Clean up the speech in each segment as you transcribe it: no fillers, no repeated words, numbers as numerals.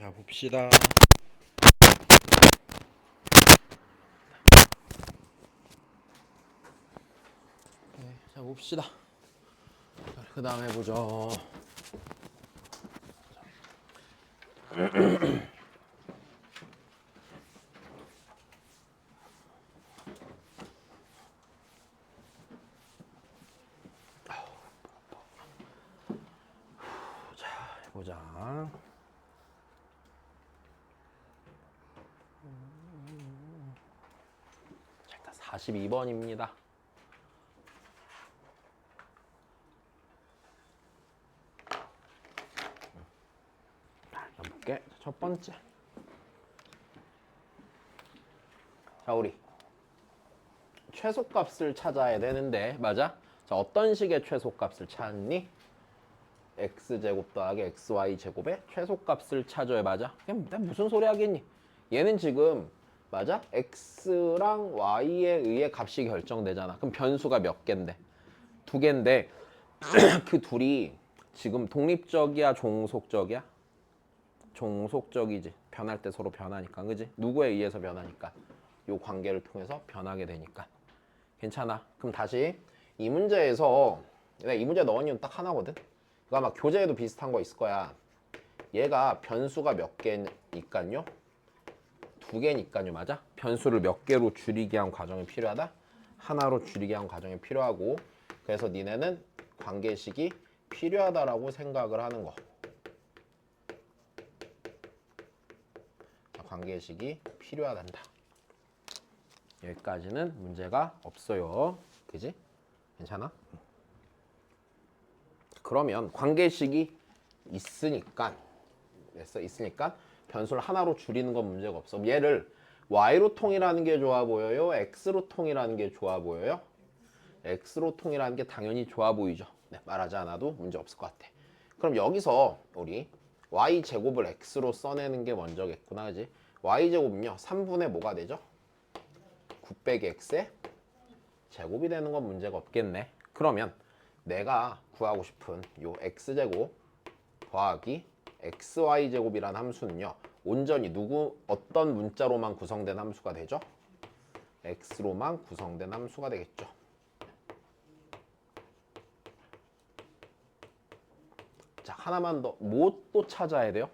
자, 봅시다. 네, 자, 봅시다. 그 다음 해보죠. 자, 해보자. 자, 일단 42번입니다. 볼게. 첫 번째. 자, 우리 최소값을 찾아야 되는데, 맞아? 자, 어떤 식의 최소값을 찾니? x제곱 더하기 xy제곱의 최소값을 찾아야 맞아? 그냥 무슨 소리 하겠니? 얘는 지금 맞아? x랑 y에 의해 값이 결정되잖아. 그럼 변수가 몇 개인데? 두 개인데 그 둘이 지금 독립적이야, 종속적이야? 종속적이지. 변할 때 서로 변하니까, 그지? 누구에 의해서 변하니까? 요 관계를 통해서 변하게 되니까. 괜찮아. 그럼 다시 이 문제에서 내가 이 문제 넣은 이유는 딱 하나거든. 이거 아마 교재에도 비슷한 거 있을 거야. 얘가 변수가 몇 개니까요? 두 개니까요, 맞아? 변수를 몇 개로 줄이게 한 과정이 필요하다? 하나로 줄이게 한 과정이 필요하고, 그래서 니네는 관계식이 필요하다라고 생각을 하는 거. 관계식이 필요하단다. 여기까지는 문제가 없어요. 그지? 괜찮아? 그러면 관계식이 있으니까 변수를 하나로 줄이는 건 문제가 없어. 얘를 y로 통일하는 게 좋아 보여요? x로 통일하는 게 좋아 보여요? x로 통일하는 게 당연히 좋아 보이죠. 네, 말하지 않아도 문제 없을 것 같아. 그럼 여기서 우리 y제곱을 x로 써내는 게 먼저겠구나. 그지? y제곱은요 3분의 뭐가 되죠? 9 빼기 x의 제곱이 되는 건 문제가 없겠네. 그러면 내가 구하고 싶은 요 x제곱 더하기 xy제곱이라는 함수는요 온전히 어떤 문자로만 구성된 함수가 되죠? x로만 구성된 함수가 되겠죠. 자, 하나만 더. 뭐 또 찾아야 돼요?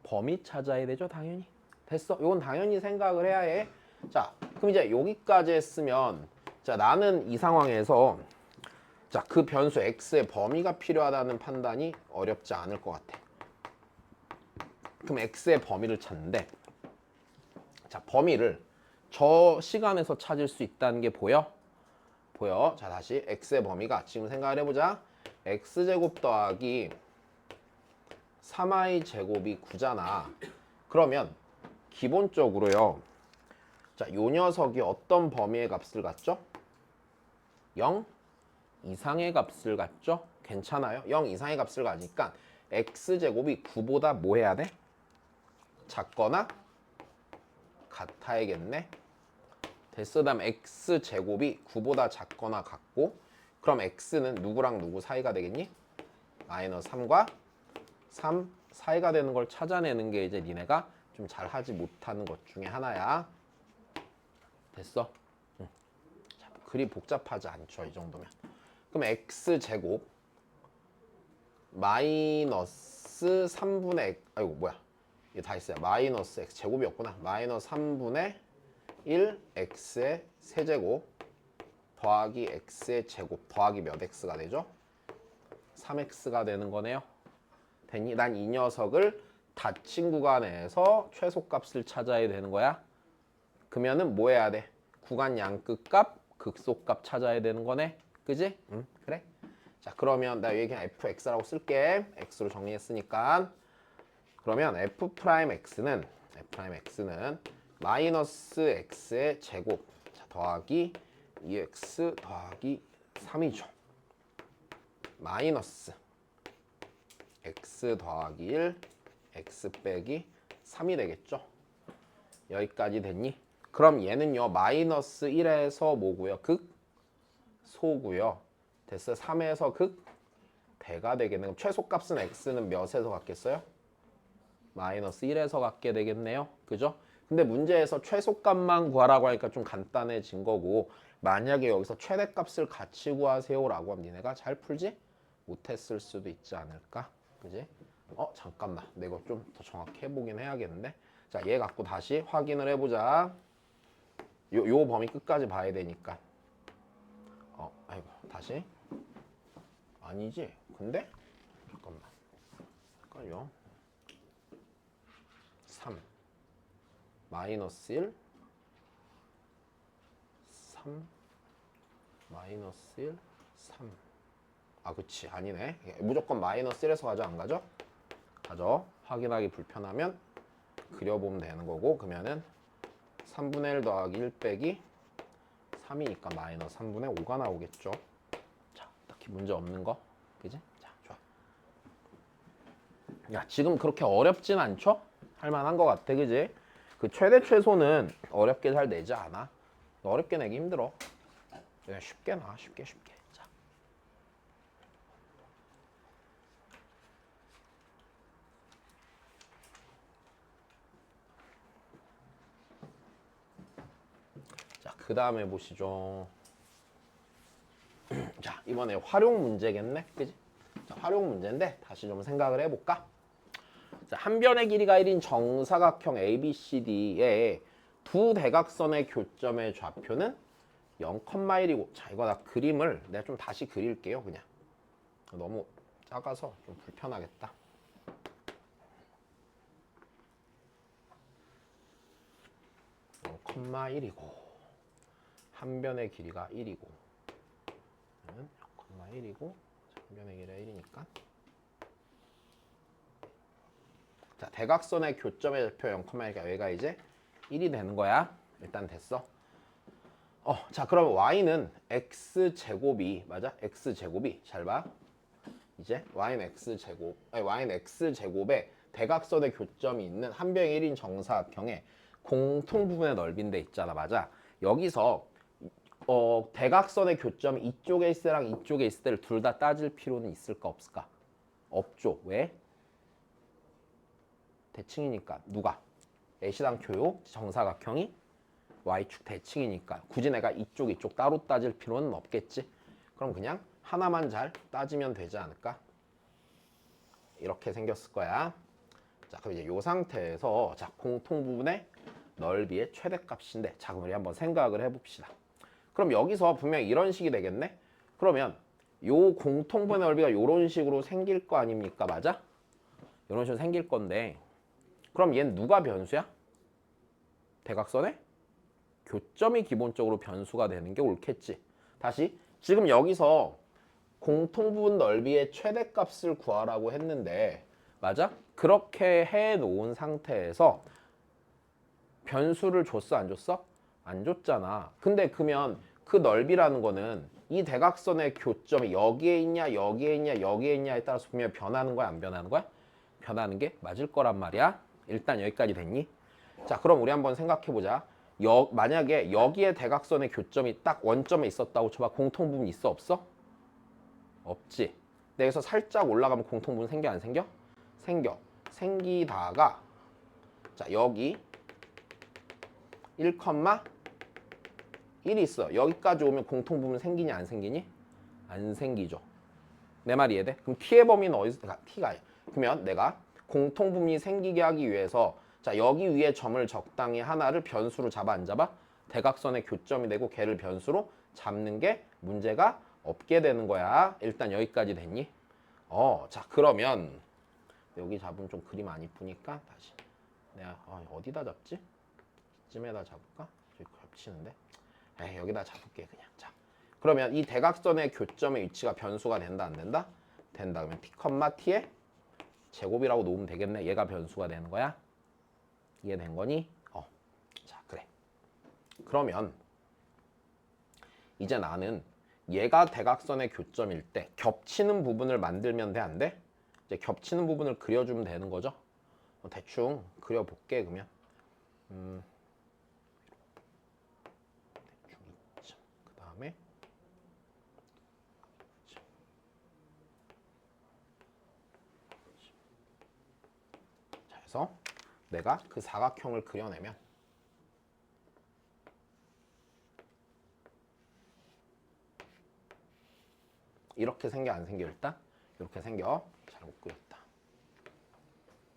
범위 찾아야 되죠, 당연히. 됐어. 이건 당연히 생각을 해야 해. 자, 그럼 이제 여기까지 했으면 자, 나는 이 상황에서 자, 그 변수 x의 범위가 필요하다는 판단이 어렵지 않을 것 같아. 그럼 x의 범위를 찾는데 자, 범위를 저 시간에서 찾을 수 있다는 게 보여? 보여. 자, 다시 x의 범위가 지금 생각을 해보자. x제곱 더하기 3y제곱이 9잖아. 그러면 기본적으로요. 자, 요 녀석이 어떤 범위의 값을 갖죠? 0 이상의 값을 갖죠? 괜찮아요? 0 이상의 값을 가니까 x제곱이 9보다 뭐 해야 돼? 작거나 같아야겠네. 됐어. 다음 x제곱이 9보다 작거나 같고 그럼 x는 누구랑 누구 사이가 되겠니? 마이너스 3과 3 사이가 되는 걸 찾아내는 게 이제 니네가 좀 잘하지 못하는 것 중에 하나야. 됐어? 응. 자, 그리 복잡하지 않죠, 이 정도면. 그럼 x제곱 마이너스 3분의 아이고 뭐야 이게 다 있어요. 마이너스 x 제곱이었구나. 마이너스 3분의 1 x의 세제곱 더하기 x의 제곱 더하기 몇 x가 되죠? 3x가 되는 거네요. 됐니? 난 이 녀석을 닫힌 구간에서 최소값을 찾아야 되는 거야. 그러면은 뭐 해야 돼? 구간 양끝값, 극소값 찾아야 되는 거네. 그지? 응, 그래. 자, 그러면 나 여기 그냥 fx라고 쓸게. x로 정리했으니까. 그러면 f'x는 마이너스 x의 제곱 자, 더하기 2x 더하기 3이죠. 마이너스 x 더하기 1 x 빼기 3이 되겠죠. 여기까지 됐니? 그럼 얘는요 마이너스 1에서 뭐고요? 극 소고요. 됐어. 3에서 극 대가 되겠네. 그럼 최소값은 x는 몇에서 갖겠어요? 마이너스 1에서 갖게 되겠네요. 그죠? 근데 문제에서 최소값만 구하라고 하니까 좀 간단해진 거고, 만약에 여기서 최대값을 같이 구하세요라고 하면 니네가 잘 풀지 못했을 수도 있지 않을까? 그지? 잠깐만. 내가 좀 더 정확히 해보긴 해야겠는데. 자, 얘 갖고 다시 확인을 해보자. 요 범위 끝까지 봐야 되니까. 아이고, 다시. 아니지. 근데 잠깐만. 잠깐요. 3 마이너스 1 3 마이너스 1 3 그치. 아니네. 무조건 마이너스 1에서 가져 안 가져? 가져. 확인하기 불편하면 그려보면 되는 거고, 그러면은 3분의 1 더하기 1 빼기 3이니까 마이너스 3분의 5가 나오겠죠. 자, 딱히 문제 없는 거. 그지? 자, 좋아. 야, 지금 그렇게 어렵진 않죠? 할만한 거 같아. 그지? 그 최대 최소는 어렵게 잘 내지 않아. 어렵게 내기 힘들어. 그냥 쉽게 나. 쉽게. 자. 자, 그 다음에 보시죠. 자, 이번에 활용 문제겠네. 그지? 자, 활용 문제인데 다시 좀 생각을 해볼까? 자, 한 변의 길이가 1인 정사각형 ABCD의 두 대각선의 교점의 좌표는 0,1이고, 자, 이거 나 그림을 내가 좀 다시 그릴게요. 그냥 너무 작아서 좀 불편하겠다. 0,1이고 한 변의 길이가 1이고 0,1이고 한 변의 길이가 1이니까, 자, 대각선의 교점의 좌표 0,1이니까 얘가 이제 1이 되는 거야. 일단 됐어. 자, 그럼 y는 x제곱이 맞아? x제곱이 잘 봐. 이제 y는 x제곱에 대각선의 교점이 있는 한 변의 1인 정사각형의 공통 부분의 넓이인데 있잖아. 맞아? 여기서 대각선의 교점이 이쪽에 있을 때랑 이쪽에 있을 때를 둘 다 따질 필요는 있을까 없을까? 없죠. 왜? 대칭이니까. 누가? A시당 교요 정사각형이 Y축 대칭이니까 굳이 내가 이쪽 따로 따질 필요는 없겠지. 그럼 그냥 하나만 잘 따지면 되지 않을까? 이렇게 생겼을 거야. 자, 그럼 이제 이 상태에서 자, 공통 부분의 넓이의 최대값인데, 자, 그럼 우리 한번 생각을 해봅시다. 그럼 여기서 분명히 이런 식이 되겠네? 그러면 요 공통 부분의 넓이가 이런 식으로 생길 거 아닙니까? 맞아? 이런 식으로 생길 건데, 그럼 얘는 누가 변수야? 대각선의 교점이 기본적으로 변수가 되는 게 옳겠지. 다시, 지금 여기서 공통부분 넓이의 최대값을 구하라고 했는데, 맞아? 그렇게 해놓은 상태에서 변수를 줬어 안 줬어? 안 줬잖아. 근데 그러면 그 넓이라는 거는 이 대각선의 교점이 여기에 있냐 여기에 있냐 여기에 있냐에 따라서 분명히 변하는 거야 안 변하는 거야? 변하는 게 맞을 거란 말이야. 일단 여기까지 됐니? 자, 그럼 우리 한번 생각해보자. 만약에 여기에 대각선의 교점이 딱 원점에 있었다고 쳐봐. 공통부분 있어 없어? 없지. 근데 여기서 살짝 올라가면 공통부분 생겨 안 생겨? 생겨. 생기다가 자, 여기 1,1 있어. 여기까지 오면 공통부분 생기냐 안 생기니? 안 생기죠. 내 말 이해돼? 그럼 t의 범위는 어디서? t가 아니야. 그러면 내가 공통부분이 생기게 하기 위해서 자, 여기 위에 점을 적당히 하나를 변수로 잡아 안 잡아? 대각선의 교점이 되고 걔를 변수로 잡는 게 문제가 없게 되는 거야. 일단 여기까지 됐니? 자, 그러면 여기 잡으면 좀 그림 안 이쁘니까 다시 내가 어디다 잡지? 이쯤에다 잡을까? 저기 겹치는데. 여기다 잡을게 그냥. 자, 그러면 이 대각선의 교점의 위치가 변수가 된다 안 된다? 된다. 그러면 t, t의 제곱이라고 놓으면 되겠네. 얘가 변수가 되는 거야. 이해된 거니? 자, 그래. 그러면 이제 나는 얘가 대각선의 교점일 때 겹치는 부분을 만들면 돼 안 돼? 이제 겹치는 부분을 그려주면 되는 거죠. 대충 그려볼게 그러면. 대충 그 다음에 그래서 내가 그 사각형을 그려내면 이렇게 생겨 안 생겨 일단? 이렇게 생겨. 잘 못 그렸다.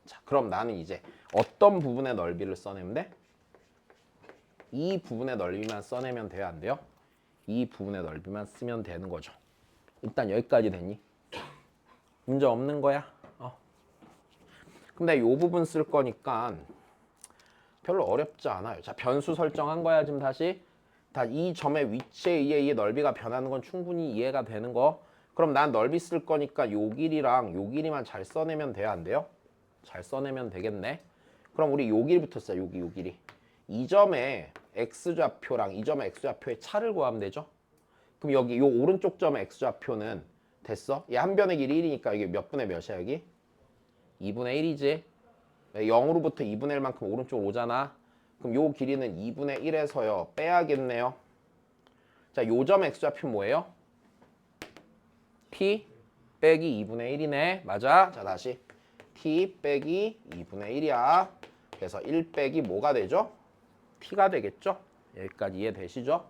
자, 그럼 나는 이제 어떤 부분의 넓이를 써내면 돼? 이 부분의 넓이만 써내면 돼요, 안 돼요? 이 부분의 넓이만 쓰면 되는 거죠. 일단 여기까지 됐니? 문제 없는 거야? 근데 이 부분 쓸 거니까 별로 어렵지 않아요. 자, 변수 설정한 거야 지금 다시. 다 이 점의 위치에 의해 이 넓이가 변하는 건 충분히 이해가 되는 거. 그럼 난 넓이 쓸 거니까 요 길이랑 요 길이만 잘 써내면 돼요, 안 돼요? 잘 써내면 되겠네. 그럼 우리 요 길이부터 쓰자. 요 길이. 이 점의 x좌표랑 이 점의 x좌표의 차를 구하면 되죠. 그럼 여기 요 오른쪽 점의 x좌표는 됐어? 얘 한 변의 길이 1이니까 이게 몇 분의 몇이야 여기? 2분의 1이지. 0으로부터 2분의 1만큼 오른쪽으로 오잖아. 그럼 요 길이는 2분의 1에서요. 빼야겠네요. 자, 요 점 x좌표 뭐예요? t 빼기 2분의 1이네. 맞아? 자, 다시. t 빼기 2분의 1이야. 그래서 1 빼기 뭐가 되죠? t가 되겠죠? 여기까지 이해되시죠?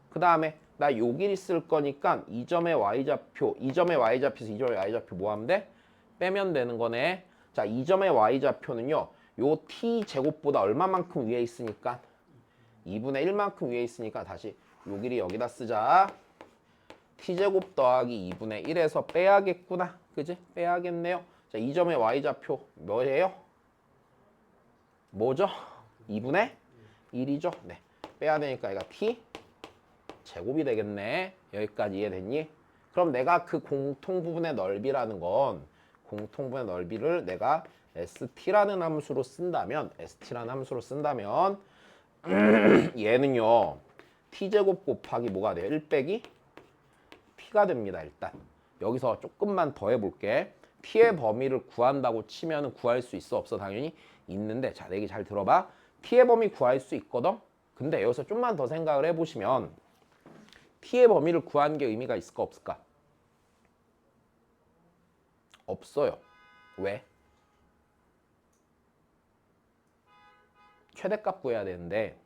그 다음에 나 요 길이 쓸 거니까 이 점의 y좌표, 이 점의 y좌표에서 이 점의 y좌표 뭐 하면 돼? 빼면 되는 거네. 자, 이 점의 y좌표는요. 요 t제곱보다 얼마만큼 위에 있으니까? 2분의 1만큼 위에 있으니까 다시 요 길이 여기다 쓰자. t제곱 더하기 2분의 1에서 빼야겠구나. 그지? 빼야겠네요. 자, 이 점의 y좌표 뭐예요? 뭐죠? 2분의 1이죠? 네. 빼야 되니까 얘가 t 제곱이 되겠네. 여기까지 이해됐니? 그럼 내가 그 공통 부분의 넓이라는 건 공통 부분의 넓이를 내가 st라는 함수로 쓴다면 얘는요. t제곱 곱하기 뭐가 돼요? 1 빼기 t가 됩니다. 일단 여기서 조금만 더 해볼게. t의 범위를 구한다고 치면 구할 수 있어? 없어? 당연히 있는데 자, 내 얘기 잘 들어봐. t의 범위 구할 수 있거든? 근데 여기서 좀만 더 생각을 해보시면 t의 범위를 구하는 게 의미가 있을까 없을까? 없어요. 왜? 최대값 구해야 되는데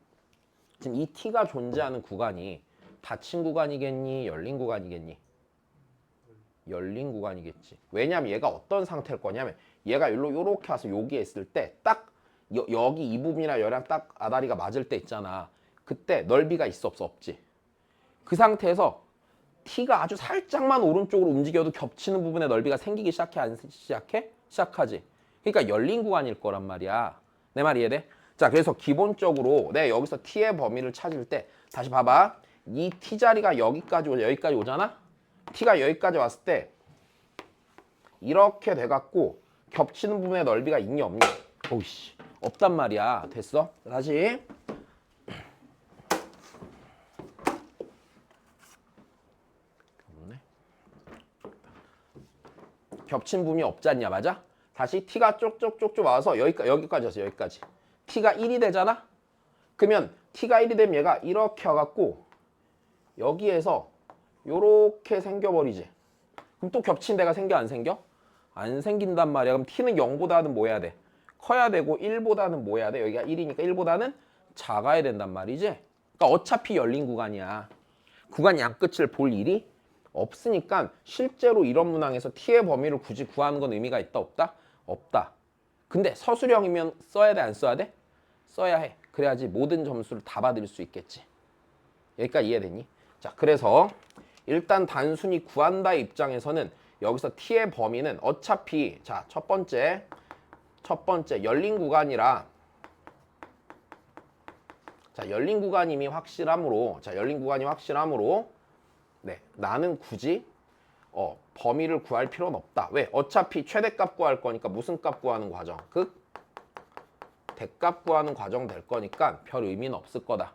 지금 이 t가 존재하는 구간이 닫힌 구간이겠니? 열린 구간이겠니? 열린 구간이겠지. 왜냐면 얘가 어떤 상태일 거냐면 얘가 요렇게 와서 여기에 있을 때 딱 여기 이 부분이랑 여기랑 딱 아다리가 맞을 때 있잖아. 그때 넓이가 있어 없어? 없지. 그 상태에서 t가 아주 살짝만 오른쪽으로 움직여도 겹치는 부분의 넓이가 생기기 시작해? 안 시작해? 시작하지. 그러니까 열린 구간일 거란 말이야. 내 말 이해돼? 자, 그래서 기본적으로 내가 여기서 t의 범위를 찾을 때 다시 봐봐. 이 t 자리가 여기까지 오잖아? t가 여기까지 왔을 때 이렇게 돼갖고 겹치는 부분의 넓이가 있니 없니? 오이씨, 없단 말이야. 됐어? 다시. 겹친 부분이 없지 않냐? 맞아? 다시 t가 쪽쪽쪽쪽 와서 여기까지 왔어. 여기까지. t가 1이 되잖아? 그러면 t가 1이 되면 얘가 이렇게 와갖고 여기에서 요렇게 생겨버리지. 그럼 또 겹친 데가 생겨 안 생겨? 안 생긴단 말이야. 그럼 t는 0보다는 뭐 해야 돼? 커야 되고 1보다는 뭐 해야 돼? 여기가 1이니까 1보다는 작아야 된단 말이지. 그러니까 어차피 열린 구간이야. 구간 양끝을 볼 일이 없으니까 실제로 이런 문항에서 t의 범위를 굳이 구하는 건 의미가 있다 없다? 없다. 근데 서술형이면 써야 돼 안 써야 돼? 써야 해. 그래야지 모든 점수를 다 받을 수 있겠지. 여기까지 이해됐니? 자, 그래서 일단 단순히 구한다 입장에서는 여기서 t의 범위는 어차피 자, 첫 번째 열린 구간이라 자, 열린 구간임이 확실함으로 네, 나는 굳이 범위를 구할 필요는 없다. 왜? 어차피 최대값 구할 거니까 무슨 값 구하는 과정? 대값 구하는 과정 될 거니까 별 의미는 없을 거다.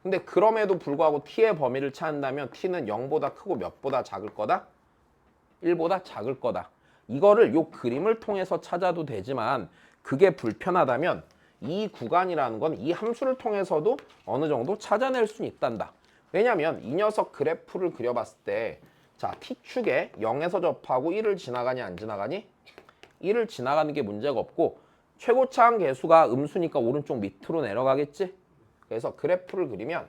근데 그럼에도 불구하고 t의 범위를 찾는다면 t는 0보다 크고 몇보다 작을 거다? 1보다 작을 거다. 이거를 요 그림을 통해서 찾아도 되지만 그게 불편하다면 이 구간이라는 건 이 함수를 통해서도 어느 정도 찾아낼 수는 있단다. 왜냐면 이 녀석 그래프를 그려봤을 때 자, t축에 0에서 접하고 1을 지나가니 안 지나가니? 1을 지나가는 게 문제가 없고 최고차항 계수가 음수니까 오른쪽 밑으로 내려가겠지? 그래서 그래프를 그리면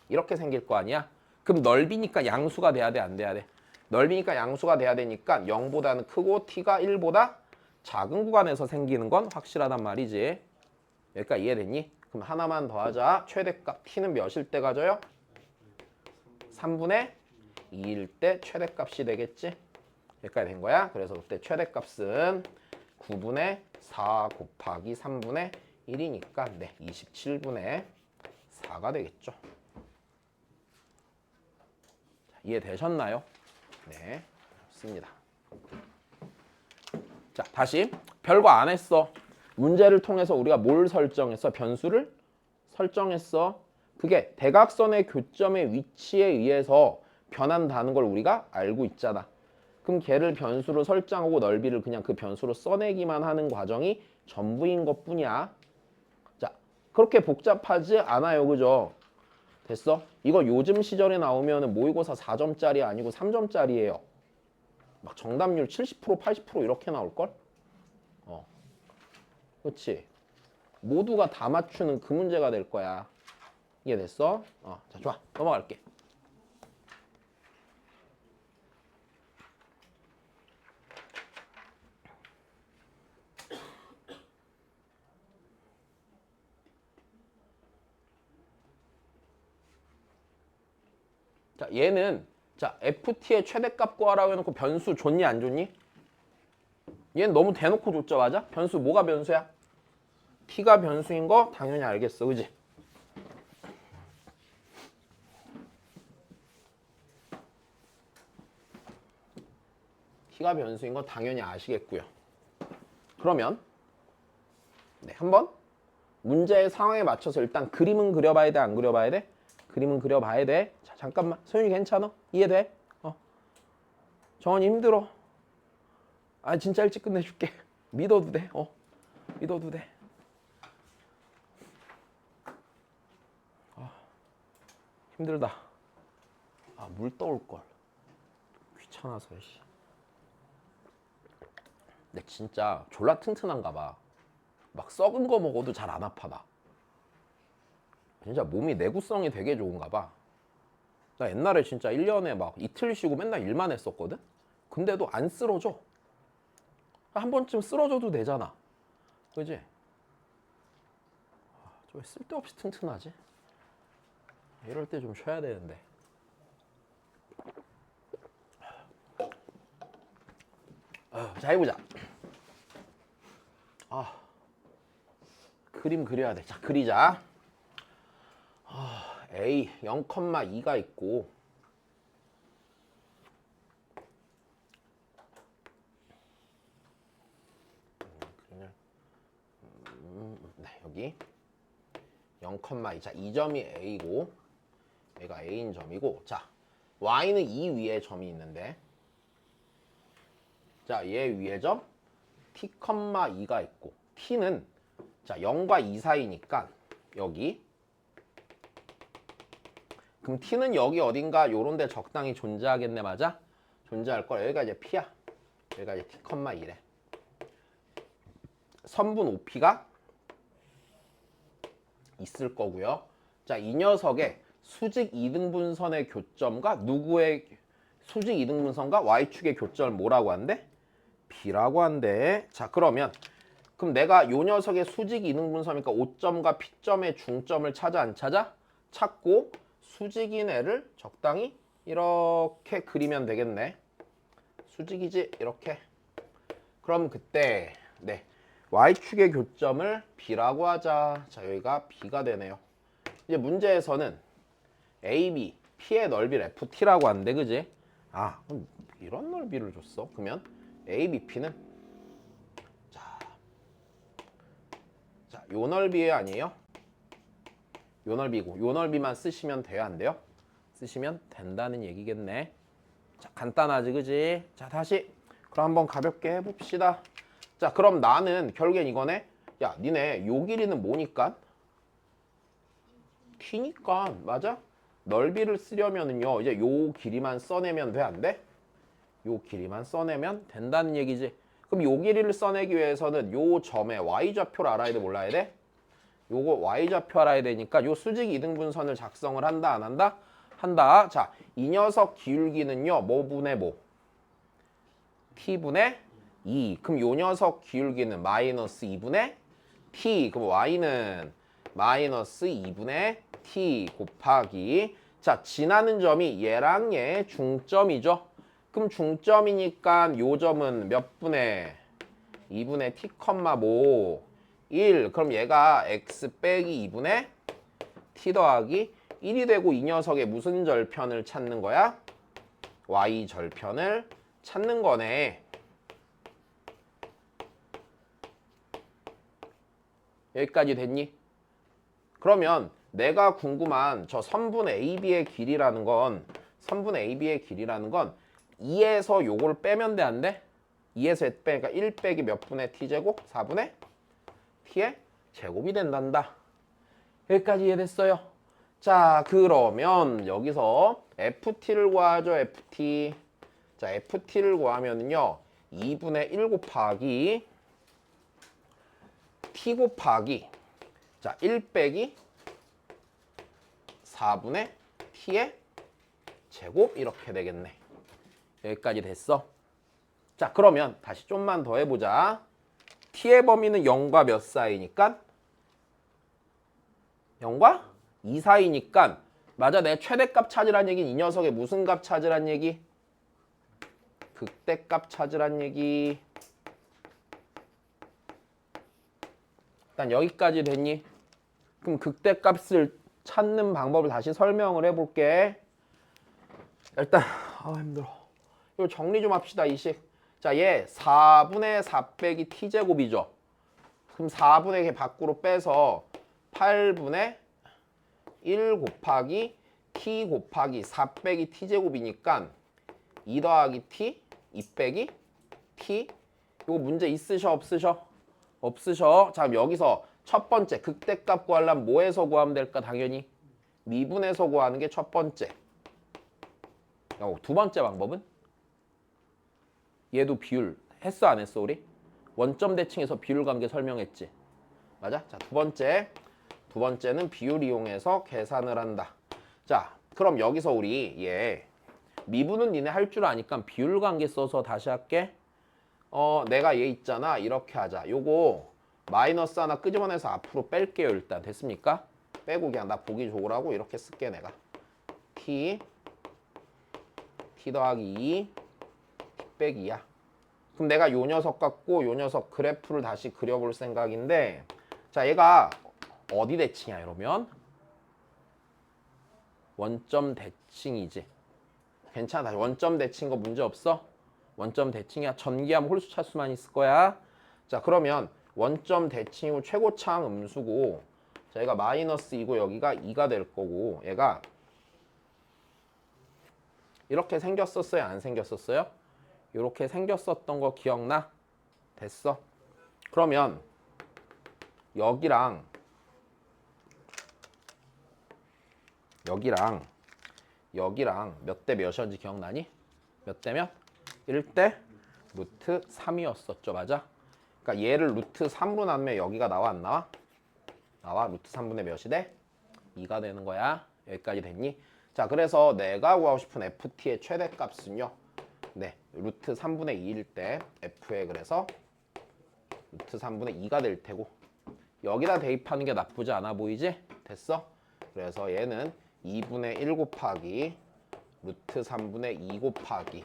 이렇게 생길 거 아니야? 그럼 넓이니까 양수가 돼야 돼, 안 돼야 돼? 넓이니까 양수가 돼야 되니까 0보다는 크고 t가 1보다 작은 구간에서 생기는 건 확실하단 말이지. 여기까지 이해됐니? 그럼 하나만 더 하자. 최대값 t는 몇일 때 가져요? 3분의 2일 때 최대값이 되겠지? 여기까지 된 거야. 그래서 그때 최대값은 9분의 4 곱하기 3분의 1이니까 네, 27분의 4가 되겠죠. 자, 이해되셨나요? 네, 좋습니다. 자, 다시 별거 안 했어. 문제를 통해서 우리가 뭘 설정했어? 변수를 설정했어. 그게 대각선의 교점의 위치에 의해서 변한다는 걸 우리가 알고 있잖아. 그럼 걔를 변수로 설정하고 넓이를 그냥 그 변수로 써내기만 하는 과정이 전부인 것뿐이야. 자, 그렇게 복잡하지 않아요, 그죠? 됐어? 이거 요즘 시절에 나오면 모의고사 4점짜리 아니고 3점짜리예요. 막 정답률 70% 80% 이렇게 나올걸? 그렇지? 모두가 다 맞추는 그 문제가 될 거야. 이해됐어? 자, 좋아. 넘어갈게. 자, 얘는 자, FT의 최대값 구하라고 해놓고 변수 줬니 안 줬니? 얘는 너무 대놓고 줬죠, 맞아? 변수 뭐가 변수야? t가 변수인 거 당연히 알겠어, 그지? t가 변수인 거 당연히 아시겠고요. 그러면 네, 한번 문제의 상황에 맞춰서 일단 그림은 그려봐야 돼, 안 그려봐야 돼? 그림은 그려봐야 돼. 자, 잠깐만. 소윤이 괜찮아? 이해돼? 정원이 힘들어. 아, 진짜 일찍 끝내줄게. 믿어도 돼. 믿어도 돼. 힘들다. 물 떠올 걸. 귀찮아서. 씨. 근데 진짜 졸라 튼튼한가 봐. 막 썩은 거 먹어도 잘 안 아파 나. 진짜 몸이 내구성이 되게 좋은가 봐. 나 옛날에 진짜 1년에 막 이틀 쉬고 맨날 일만 했었거든? 근데도 안 쓰러져. 한 번쯤 쓰러져도 되잖아. 그지? 왜 쓸데없이 튼튼하지? 이럴 때 좀 쉬어야 되는데. 자, 해보자. 그림 그려야 돼. 자, 그리자. A 0,2가 있고 네, 여기 0,2. 자, 이 점이 A고 얘가 A인 점이고, 자, Y는 이 위에 점이 있는데, 자, 얘 위에 점 T,2가 있고, T는 자 0과 2 사이니까 여기, 그럼 T는 여기 어딘가 요런 데 적당히 존재하겠네, 맞아? 존재할 걸. 여기가 이제 P야. 여기가 이제 T,2래. 선분 OP가 있을 거고요. 자, 이 녀석의 수직 이등분선의 교점과 누구의 수직 이등분선과 Y축의 교점을 뭐라고 한대? B라고 한대. 자, 그럼 내가 요 녀석의 수직 이등분선이니까 O점과 P점의 중점을 찾아 안 찾아? 찾고 수직인 애를 적당히 이렇게 그리면 되겠네. 수직이지? 이렇게. 그럼 그때 네, Y축의 교점을 B라고 하자. 자, 여기가 B가 되네요. 이제 문제에서는 AB, P의 넓이를 FT라고 하는데, 그지? 그럼 이런 넓이를 줬어. 그러면 ABP는 자, 요 넓이 아니에요? 요 넓이고, 요 넓이만 쓰시면 돼요, 안 돼요? 쓰시면 된다는 얘기겠네. 자, 간단하지, 그지? 자, 다시 그럼 한번 가볍게 해봅시다. 자, 그럼 나는 결국엔 이거네. 야, 니네 요 길이는 뭐니까? t니까, 맞아? 넓이를 쓰려면은요, 이제 요 길이만 써내면 돼, 안 돼? 요 길이만 써내면 된다는 얘기지. 그럼 요 길이를 써내기 위해서는 요 점의 y좌표를 알아야 돼, 몰라야 돼? 요거 y좌표 알아야 되니까 요 수직 이등분선을 작성을 한다, 안 한다? 한다. 자, 이 녀석 기울기는요, 뭐분의 뭐? t분의 2. 그럼 요 녀석 기울기는 마이너스 2분의 t. 그럼 y는 마이너스 2분의 t 곱하기. 자, 지나는 점이 얘랑 얘 중점이죠. 그럼 중점이니까 요 점은 몇 분의 2분의 t, 뭐 1. 그럼 얘가 x 빼기 2분의 t 더하기 1이 되고 이 녀석의 무슨 절편을 찾는 거야? y 절편을 찾는 거네. 여기까지 됐니? 그러면 내가 궁금한 저 선분 AB의 길이라는 건 2에서 요걸 빼면 돼, 안 돼? 2에서 빼니까 1 빼기 몇 분의 t제곱? 4분의 t의 제곱이 된단다. 여기까지 이해됐어요? 자, 그러면 여기서 ft를 구하죠, ft. 자, ft를 구하면요 2분의 1 곱하기 t 곱하기 자, 1 빼기 4분의 t의 제곱 이렇게 되겠네. 여기까지 됐어. 자, 그러면 다시 좀만 더 해보자. t의 범위는 0과 몇 사이니까? 0과 2 사이니까 맞아, 내 최대값 찾으란 얘기는 이 녀석의 무슨 값 찾으란 얘기? 극대값 찾으란 얘기. 일단 여기까지 됐니? 그럼 극대값을 찾는 방법을 다시 설명을 해볼게. 일단 힘들어. 이거 정리 좀 합시다. 이식. 자, 얘 4분의 4 빼기 t제곱이죠. 그럼 4분의 개 밖으로 빼서 8분의 1 곱하기 t 곱하기 4 빼기 t제곱이니까 2 더하기 t, 2 빼기 t. 이거 문제 있으셔, 없으셔? 없으셔. 자, 그럼 여기서 첫 번째 극대값 구하려면 뭐에서 구하면 될까? 당연히 미분에서 구하는 게 첫 번째. 두 번째 방법은? 얘도 비율 했어, 안 했어, 우리? 원점 대칭에서 비율 관계 설명했지. 맞아? 자, 두 번째는 비율 이용해서 계산을 한다. 자, 그럼 여기서 우리 얘 미분은 니네 할 줄 아니까 비율 관계 써서 다시 할게. 내가 얘 있잖아. 이렇게 하자. 요거 마이너스 하나 끄집어내서 앞으로 뺄게요. 일단 됐습니까? 빼고 그냥 나 보기 좋으라고 이렇게 쓸게 내가. t 더하기 2 t 빼기 2야. 그럼 내가 요 녀석 갖고 요 녀석 그래프를 다시 그려볼 생각인데, 자, 얘가 어디 대칭이야 이러면? 원점 대칭이지. 괜찮아. 다시 원점 대칭 거 문제 없어? 원점 대칭이야. 전기하면 홀수 차수만 있을 거야. 자, 그러면 원점 대칭이고 최고차항 음수고, 자, 얘가 마이너스 2고 여기가 2가 될 거고, 얘가 이렇게 생겼었어요? 안 생겼었어요? 이렇게 생겼었던 거 기억나? 됐어. 그러면 여기랑 몇 대 몇이었는지 기억나니? 몇 대면? 1대 루트 3이었었죠. 맞아? 그러니까 얘를 루트 3으로 나누면 여기가 나와, 안 나와? 나와. 루트 3분의 몇이 돼? 2가 되는 거야. 여기까지 됐니? 자, 그래서 내가 구하고 싶은 ft의 최대값은요. 네, 루트 3분의 2일 때 f에 그래서 루트 3분의 2가 될 테고, 여기다 대입하는 게 나쁘지 않아 보이지? 됐어? 그래서 얘는 2분의 1 곱하기 루트 3분의 2 곱하기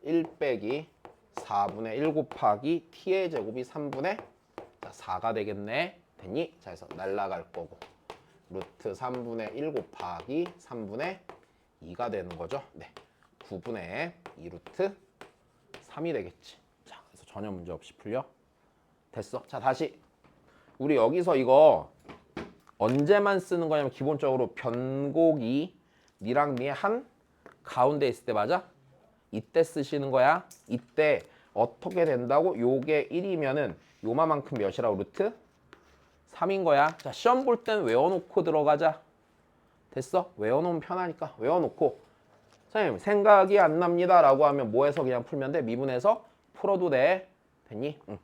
1 빼기 4분의 1 곱하기 t의 제곱이 3분의 4가 되겠네. 됐니? 자, 그래서 날라갈 거고 루트 3분의 1 곱하기 3분의 2가 되는 거죠. 네, 9분의 2루트 3이 되겠지. 자, 그래서 전혀 문제 없이 풀려. 됐어. 자, 다시 우리 여기서 이거 언제만 쓰는 거냐면 기본적으로 변곡이 니랑 니 한 가운데 있을 때 맞아? 이때 쓰시는 거야. 이때 어떻게 된다고? 요게 1이면은 요마만큼 몇이라고? 루트 3인 거야. 자, 시험 볼 때는 외워놓고 들어가자. 됐어? 외워놓으면 편하니까 외워놓고, 선생님 생각이 안 납니다 라고 하면 뭐해서 그냥 풀면 돼? 미분해서 풀어도 돼. 됐니? 응.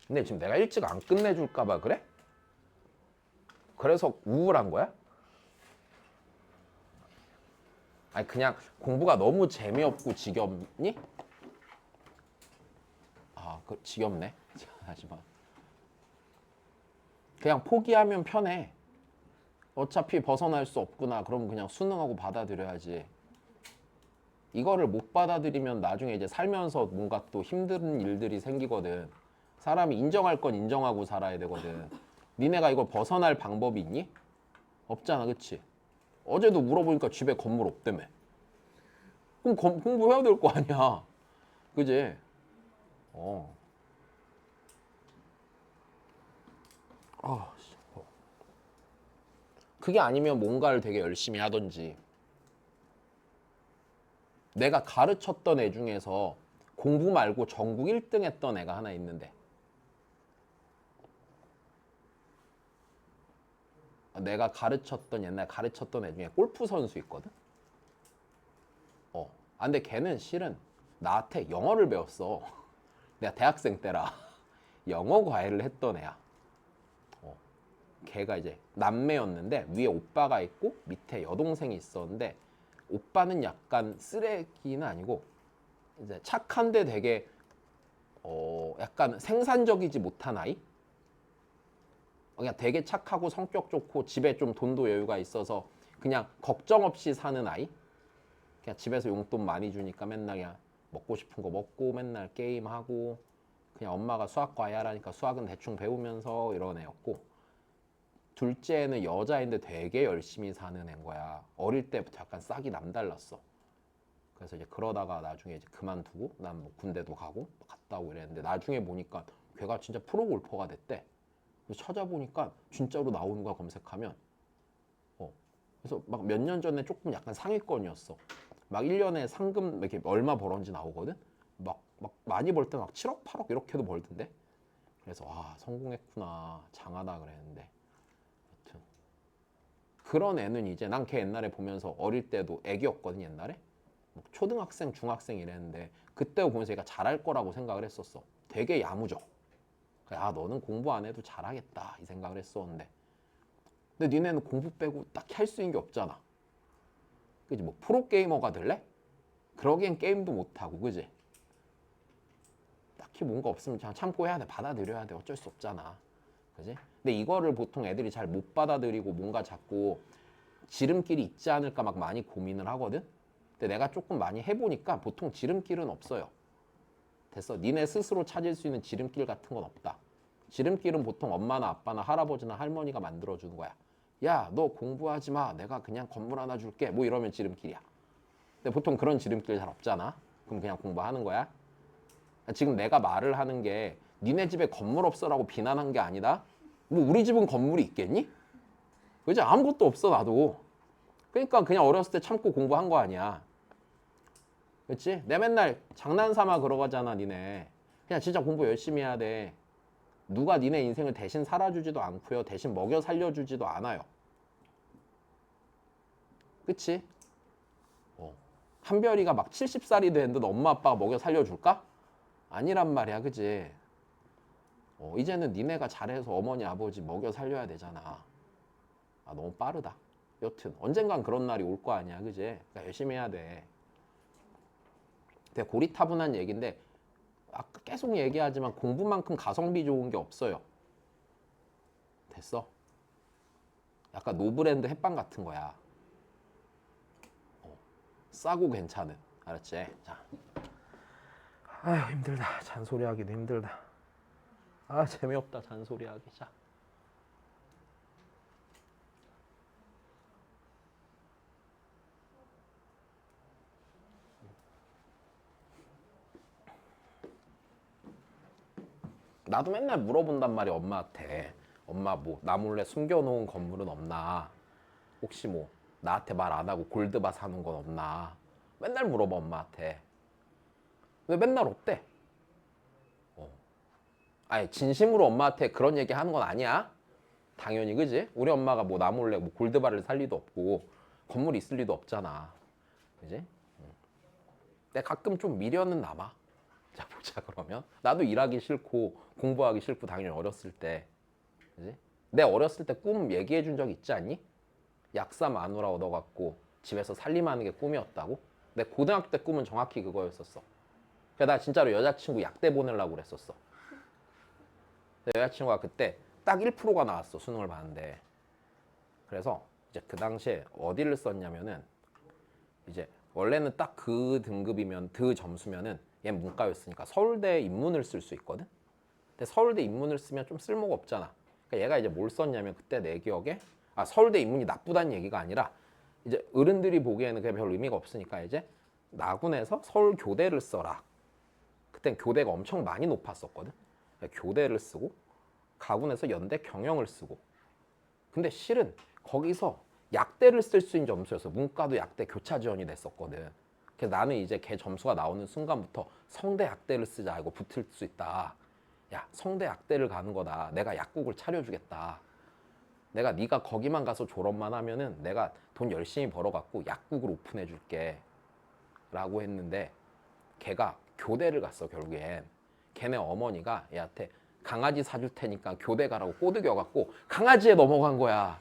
근데 지금 내가 일찍 안 끝내줄까 봐 그래? 그래서 우울한 거야? 아니 그냥 공부가 너무 재미없고 지겹니? 아, 그 지겹네. 하지마. 그냥 포기하면 편해. 어차피 벗어날 수 없구나. 그럼 그냥 수능하고 받아들여야지. 이거를 못 받아들이면 나중에 이제 살면서 뭔가 또 힘든 일들이 생기거든. 사람이 인정할 건 인정하고 살아야 되거든. 니네가 이걸 벗어날 방법이 있니? 없잖아, 그치? 어제도 물어보니까 집에 건물 없다며. 그럼 공부해야 될 거 아니야. 그지? 어. 아, 그게 아니면 뭔가를 되게 열심히 하던지. 내가 가르쳤던 애 중에서 공부 말고 전국 1등 했던 애가 하나 있는데 내가 가르쳤던 옛날 가르쳤던 애 중에 골프 선수 있거든. 근데 걔는 실은 나한테 영어를 배웠어. 내가 대학생 때라 영어 과외를 했던 애야. 걔가 이제 남매였는데 위에 오빠가 있고 밑에 여동생이 있었는데 오빠는 약간 쓰레기는 아니고 이제 착한데 되게 약간 생산적이지 못한 아이. 그냥 되게 착하고 성격 좋고 집에 좀 돈도 여유가 있어서 그냥 걱정 없이 사는 아이. 그냥 집에서 용돈 많이 주니까 맨날 그냥 먹고 싶은 거 먹고 맨날 게임하고 그냥 엄마가 수학 과외하라니까 수학은 대충 배우면서 이런 애였고 둘째는 여자인데 되게 열심히 사는 애인 거야. 어릴 때부터 약간 싹이 남달랐어. 그래서 이제 그러다가 나중에 이제 그만두고 난 뭐 군대도 가고 갔다 오고 이랬는데 나중에 보니까 걔가 진짜 프로 골퍼가 됐대. 그래서 찾아보니까 진짜로 나오는 거야 검색하면. 그래서 막 몇 년 전에 조금 약간 상위권이었어. 막 1년에 상금 이렇게 얼마 벌었는지 나오거든. 막 많이 벌 때 막 7억, 8억 이렇게도 벌던데. 그래서 성공했구나, 장하다 그랬는데. 여튼 그런 애는 이제 난 걔 옛날에 보면서 어릴 때도 애기였거든 옛날에. 뭐 초등학생, 중학생 이랬는데 그때 보면서 얘가 잘할 거라고 생각을 했었어. 되게 야무져. 너는 공부 안 해도 잘하겠다 이 생각을 했었는데 근데 니네는 공부 빼고 딱히 할 수 있는 게 없잖아. 그지? 뭐 프로게이머가 될래? 그러기엔 게임도 못하고 그지? 딱히 뭔가 없으면 그냥 참고 해야 돼. 받아들여야 돼. 어쩔 수 없잖아. 그지? 근데 이거를 보통 애들이 잘 못 받아들이고 뭔가 자꾸 지름길이 있지 않을까 막 많이 고민을 하거든? 근데 내가 조금 많이 해보니까 보통 지름길은 없어요. 됐어. 니네 스스로 찾을 수 있는 지름길 같은 건 없다. 지름길은 보통 엄마나 아빠나 할아버지나 할머니가 만들어주는 거야. 야, 너 공부하지 마. 내가 그냥 건물 하나 줄게. 뭐 이러면 지름길이야. 근데 보통 그런 지름길 잘 없잖아. 그럼 그냥 공부하는 거야. 지금 내가 말을 하는 게 니네 집에 건물 없어라고 비난한 게 아니다. 뭐 우리 집은 건물이 있겠니? 그지? 아무것도 없어 나도. 그러니까 그냥 어렸을 때 참고 공부한 거 아니야. 그렇지? 내 맨날 장난삼아 그러가잖아 니네. 그냥 진짜 공부 열심히 해야 돼. 누가 니네 인생을 대신 살아주지도 않고요. 대신 먹여 살려주지도 않아요. 그치? 한별이가 막 70살이 됐는데 엄마 아빠가 먹여 살려줄까? 아니란 말이야. 그치? 이제는 니네가 잘해서 어머니 아버지 먹여 살려야 되잖아. 너무 빠르다. 여튼 언젠간 그런 날이 올 거 아니야. 그치? 그러니까 열심히 해야 돼. 되게 고리타분한 얘기인데 아까 계속 얘기하지만 공부만큼 가성비 좋은 게 없어요. 됐어? 약간 노브랜드 햇빵 같은 거야. 싸고 괜찮은. 알았지? 자. 아휴 힘들다. 잔소리하기도 힘들다. 재미없다 잔소리하기. 자. 나도 맨날 물어본단 말이야 엄마한테. 엄마 뭐 나 몰래 숨겨놓은 건물은 없나? 혹시 뭐 나한테 말 안 하고 골드바 사는 건 없나? 맨날 물어봐 엄마한테. 근데 맨날 없대. 아니 진심으로 엄마한테 그런 얘기 하는 건 아니야. 당연히 그지? 우리 엄마가 뭐 나 몰래 뭐 골드바를 살 리도 없고 건물이 있을 리도 없잖아. 그지? 근데 가끔 좀 미련은 남아. 자, 보자 그러면. 나도 일하기 싫고 공부하기 싫고 당연히 어렸을 때. 그지? 내 어렸을 때 꿈 얘기해 준 적 있지 않니? 약사 마누라 얻어갖고 집에서 살림하는 게 꿈이었다고? 내 고등학교 때 꿈은 정확히 그거였었어. 그래서 나 진짜로 여자친구 약대 보내려고 그랬었어. 여자친구가 그때 딱 1%가 나왔어. 수능을 봤는데. 그래서 이제 그 당시에 어디를 썼냐면은 이제 원래는 딱 그 등급이면 그 점수면은 얘 문과였으니까 서울대 인문을 쓸 수 있거든. 근데 서울대 인문을 쓰면 좀 쓸모가 없잖아. 그러니까 얘가 이제 뭘 썼냐면 그때 내 기억에 서울대 인문이 나쁘다는 얘기가 아니라 이제 어른들이 보기에는 그게 별 의미가 없으니까 이제 나군에서 서울교대를 써라. 그땐 교대가 엄청 많이 높았었거든. 그러니까 교대를 쓰고 가군에서 연대 경영을 쓰고. 근데 실은 거기서 약대를 쓸 수 있는 점수였어. 문과도 약대 교차 지원이 됐었거든. 그래서 나는 이제 걔 점수가 나오는 순간부터 성대 약대를 쓰자 알고 붙을 수 있다. 야, 성대 약대를 가는 거다. 내가 약국을 차려주겠다. 내가 네가 거기만 가서 졸업만 하면은 내가 돈 열심히 벌어갖고 약국을 오픈해줄게. 라고 했는데 걔가 교대를 갔어 결국엔. 걔네 어머니가 얘한테 강아지 사줄 테니까 교대 가라고 꼬드겨갖고 강아지에 넘어간 거야.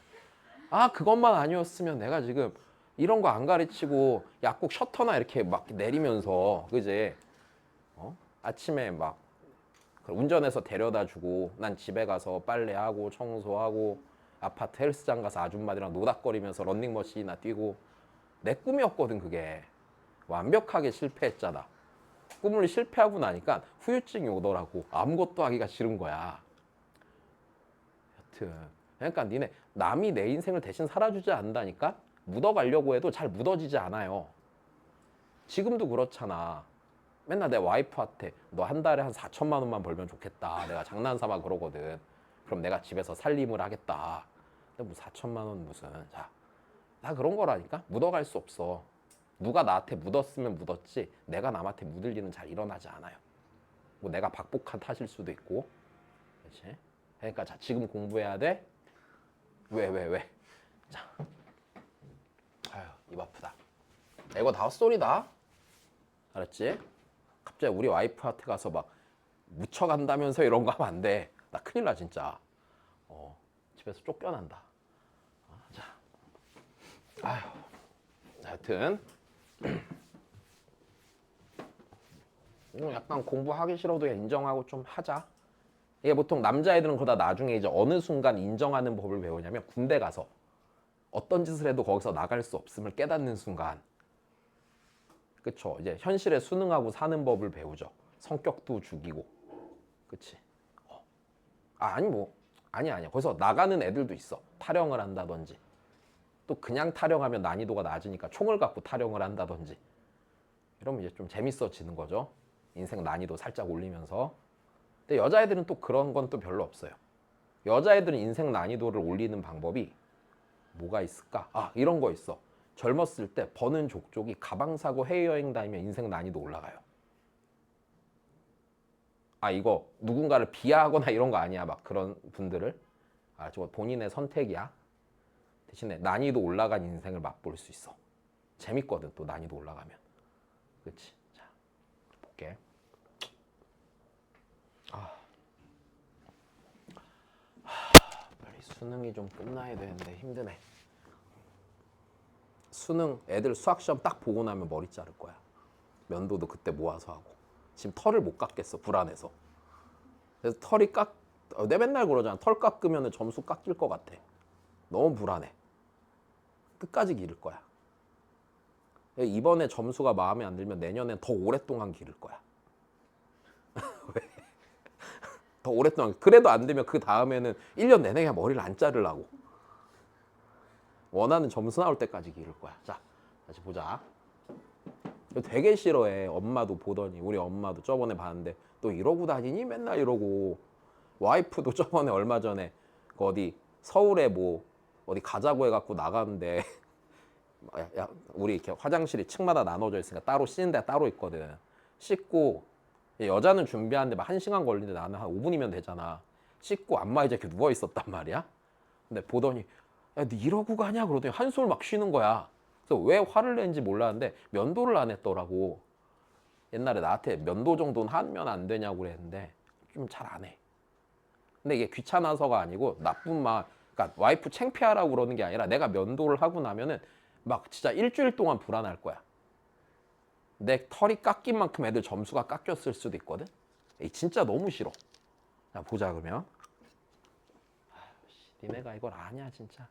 그것만 아니었으면 내가 지금 이런 거 안 가르치고 약국 셔터나 이렇게 막 내리면서 그지? 아침에 막 운전해서 데려다 주고 난 집에 가서 빨래하고 청소하고 아파트 헬스장 가서 아줌마들이랑 노닥거리면서 런닝머신이나 뛰고 내 꿈이었거든 그게. 완벽하게 실패했잖아. 꿈을 실패하고 나니까 후유증이 오더라고. 아무것도 하기가 싫은 거야. 여튼 그러니까 니네 남이 내 인생을 대신 살아주지 않는다니까. 묻어가려고 해도 잘 묻어지지 않아요. 지금도 그렇잖아. 맨날 내 와이프한테 너 한 달에 한 4천만 원만 벌면 좋겠다. 내가 장난삼아 그러거든. 그럼 내가 집에서 살림을 하겠다. 근데 뭐 4천만 원 무슨. 자, 다 그런 거라니까. 묻어갈 수 없어. 누가 나한테 묻었으면 묻었지 내가 남한테 묻을 일은 잘 일어나지 않아요. 뭐 내가 박복한 탓일 수도 있고. 그렇지? 그러니까 자, 지금 공부해야 돼. 왜? 자, 아유, 입 아프다. 이거 다 헛소리다. 알았지? 갑자기 우리 와이프한테 가서 막 묻혀간다면서 이런 거 하면 안 돼. 나 큰일 나 진짜. 집에서 쫓겨난다. 자, 아유, 하여튼 약간 공부하기 싫어도 인정하고 좀 하자. 이게 보통 남자애들은 그러다 나중에 이제 어느 순간 인정하는 법을 배우냐면 군대 가서 어떤 짓을 해도 거기서 나갈 수 없음을 깨닫는 순간. 그쵸? 이제 현실에 순응하고 사는 법을 배우죠. 성격도 죽이고. 그치? 아니야. 거기서 나가는 애들도 있어. 타령을 한다든지. 또 그냥 타령하면 난이도가 낮으니까 총을 갖고 타령을 한다든지. 이러면 이제 좀 재밌어지는 거죠. 인생 난이도 살짝 올리면서. 근데 여자애들은 또 그런 건 또 별로 없어요. 여자애들은 인생 난이도를 올리는 방법이 뭐가 있을까? 이런 거 있어. 젊었을 때 버는 족족이 가방 사고 해외여행 다니면 인생 난이도 올라가요. 이거 누군가를 비하하거나 이런 거 아니야. 막 그런 분들을. 저거 본인의 선택이야. 대신에 난이도 올라간 인생을 맛볼 수 있어. 재밌거든 또 난이도 올라가면. 그렇지? 자, 볼게. 빨리 수능이 좀 끝나야 되는데 힘드네. 수능 애들 수학 시험 딱 보고 나면 머리 자를 거야. 면도도 그때 모아서 하고. 지금 털을 못 깎겠어 불안해서. 그래서 내 맨날 그러잖아. 털 깎으면 점수 깎일 것 같아. 너무 불안해. 끝까지 기를 거야. 이번에 점수가 마음에 안 들면 내년엔 더 오랫동안 기를 거야. 왜? 더 오랫동안. 그래도 안 되면 그 다음에는 1년 내내 그냥 머리를 안 자르려고. 원하는 점수 나올 때까지 기를 거야. 자, 다시 보자. 되게 싫어해. 엄마도 보더니 우리 엄마도 저번에 봤는데 또 이러고 다니니? 맨날 이러고. 와이프도 저번에 얼마 전에 어디 서울에 뭐 어디 가자고 해갖고 나가는데 야, 우리 이렇게 화장실이 층마다 나눠져 있으니까 따로 씻는 데가 따로 있거든. 씻고 여자는 준비하는데 막 1시간 걸리는데 나는 한 5분이면 되잖아. 씻고 안마 이제 이렇게 누워 있었단 말이야. 근데 보더니 야, 너 이러고 가냐? 그러더니 한숨을 막 쉬는 거야. 그래서 왜 화를 낸지 몰랐는데 면도를 안 했더라고. 옛날에 나한테 면도 정도는 하면 안 되냐고 그랬는데 좀 잘 안 해. 근데 이게 귀찮아서가 아니고 나쁜 말, 그러니까 와이프 창피하라고 그러는 게 아니라 내가 면도를 하고 나면은 막 진짜 일주일 동안 불안할 거야. 내 털이 깎인 만큼 애들 점수가 깎였을 수도 있거든. 진짜 너무 싫어. 자, 보자 그러면. 니네가 이걸 아냐 진짜.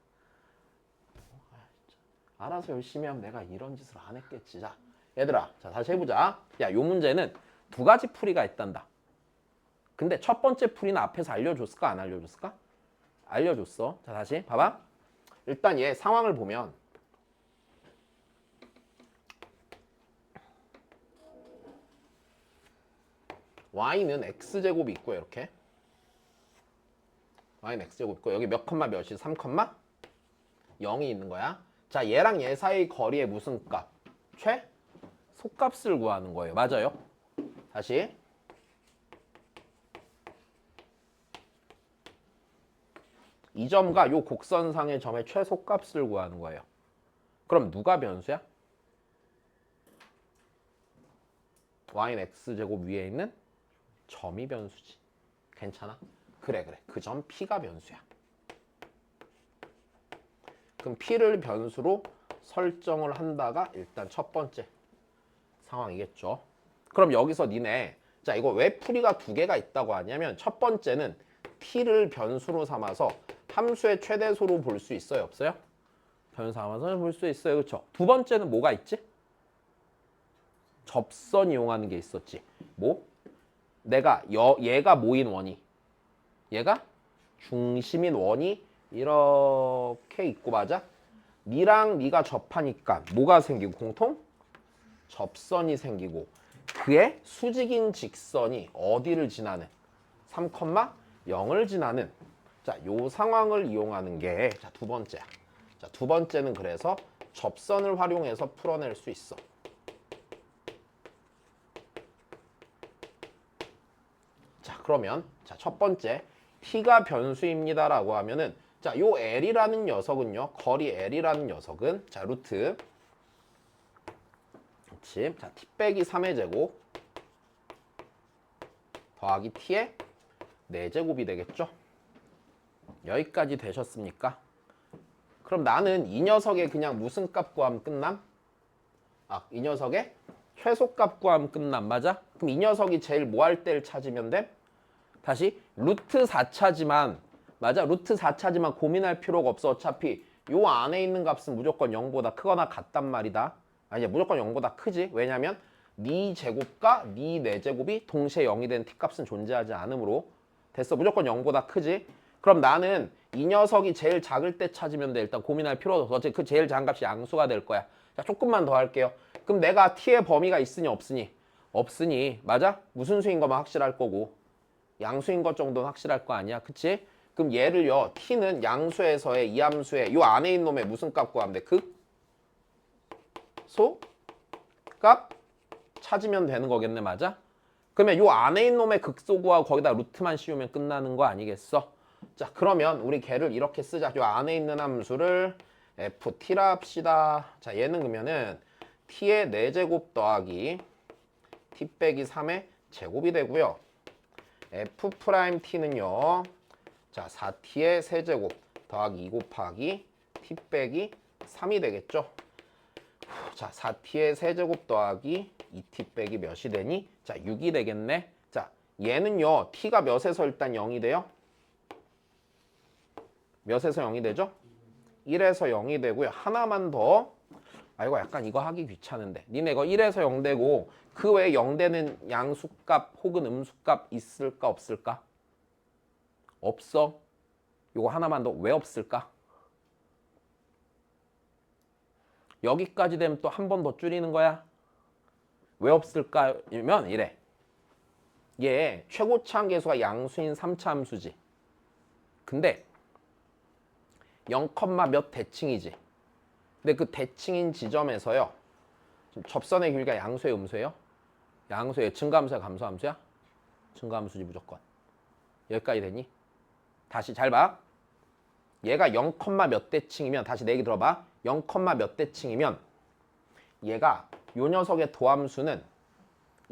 알아서 열심히 하면 내가 이런 짓을 안 했겠지. 자, 얘들아, 자 다시 해보자. 야, 요 문제는 두 가지 풀이가 있단다. 근데 첫 번째 풀이는 앞에서 알려줬을까 안 알려줬을까? 알려줬어. 자, 다시 봐봐. 일단 얘 상황을 보면 y는 x제곱이 있고 이렇게 y는 x제곱 있고 여기 몇 컴마 몇이 3 컴마 0이 있는 거야. 자, 얘랑 얘 사이 거리의 무슨 값? 최소값을 구하는 거예요. 맞아요? 다시 이 점과 요 곡선상의 점의 최소값을 구하는 거예요. 그럼 누가 변수야? y는 x제곱 위에 있는 점이 변수지. 괜찮아? 그래. 그 점 P가 변수야. 그럼 P를 변수로 설정을 한다가 일단 첫 번째 상황이겠죠. 그럼 여기서 니네 자 이거 왜 풀이가 두 개가 있다고 하냐면 첫 번째는 T를 변수로 삼아서 함수의 최대소로 볼 수 있어요? 없어요? 변수 삼아서 볼 수 있어요. 그렇죠? 두 번째는 뭐가 있지? 접선 이용하는 게 있었지. 뭐? 내가 얘가 뭐인 원이 얘가 중심인 원이 이렇게 있고 맞아? 니랑 니가 접하니까 뭐가 생기고 공통? 접선이 생기고 그의 수직인 직선이 어디를 지나는? 3,0을 지나는 자, 요 상황을 이용하는 게 자, 두 번째야. 자, 두 번째는 그래서 접선을 활용해서 풀어낼 수 있어. 자, 그러면 자, 첫 번째 t가 변수입니다라고 하면은 자, 요 l이라는 녀석은요. 거리 l이라는 녀석은 자, 루트 그치? 자, t 빼기 3의 제곱 더하기 t의 4제곱이 되겠죠? 여기까지 되셨습니까? 그럼 나는 이 녀석의 그냥 무슨 값 구하면 끝남? 이 녀석의 최소값 구하면 끝남. 맞아? 그럼 이 녀석이 제일 뭐 할 때를 찾으면 돼? 다시 루트 4차지만 맞아? 루트 4차지만 고민할 필요가 없어. 어차피 요 안에 있는 값은 무조건 0보다 크거나 같단 말이다. 아니 무조건 0보다 크지. 왜냐면 네 제곱과 네 4제곱이 동시에 0이 된 t값은 존재하지 않으므로 됐어. 무조건 0보다 크지. 그럼 나는 이 녀석이 제일 작을 때 찾으면 돼. 일단 고민할 필요도 없어. 어차피 그 제일 작은 값이 양수가 될 거야. 자, 조금만 더 할게요. 그럼 내가 t의 범위가 있으니 없으니? 없으니 맞아? 무슨 수인 것만 확실할 거고 양수인 것 정도는 확실할 거 아니야. 그치? 그럼 얘를요. t는 양수에서의 이 함수의 요 안에 있는 놈의 무슨 값 구하면 돼? 소 값 찾으면 되는 거겠네. 맞아? 그러면 요 안에 있는 놈의 극소 구하고 거기다 루트만 씌우면 끝나는 거 아니겠어? 자, 그러면 우리 걔를 이렇게 쓰자. 요 안에 있는 함수를 ft라 합시다. 자, 얘는 그러면은 t의 4제곱 더하기 t 빼기 3의 제곱이 되고요. f't는요. 자, 4t의 세제곱 더하기 2 곱하기 t 빼기 3이 되겠죠. 자, 4t의 세제곱 더하기 2t 빼기 몇이 되니? 자, 6이 되겠네. 자, 얘는요. t가 몇에서 일단 0이 돼요? 몇에서 0이 되죠? 1에서 0이 되고요. 하나만 더. 이거 약간 이거 하기 귀찮은데. 니네 이거 1에서 0 되고 그 외에 0 되는 양수값 혹은 음수값 있을까 없을까? 없어. 이거 하나만 더. 왜 없을까? 여기까지 되면 또 한 번 더 줄이는 거야. 왜 없을까면 이래. 얘 최고차 함계수가 양수인 3차 함수지. 근데 0, 몇 대칭이지. 근데 그 대칭인 지점에서요. 접선의 길이가 양수의 음수예요? 양수의 증가함수야 감소함수야? 증가함수지 무조건. 여기까지 되니? 다시 잘 봐. 얘가 0, 몇 대칭이면 다시 내 얘기 들어봐. 0, 몇 대칭이면 얘가 요 녀석의 도함수는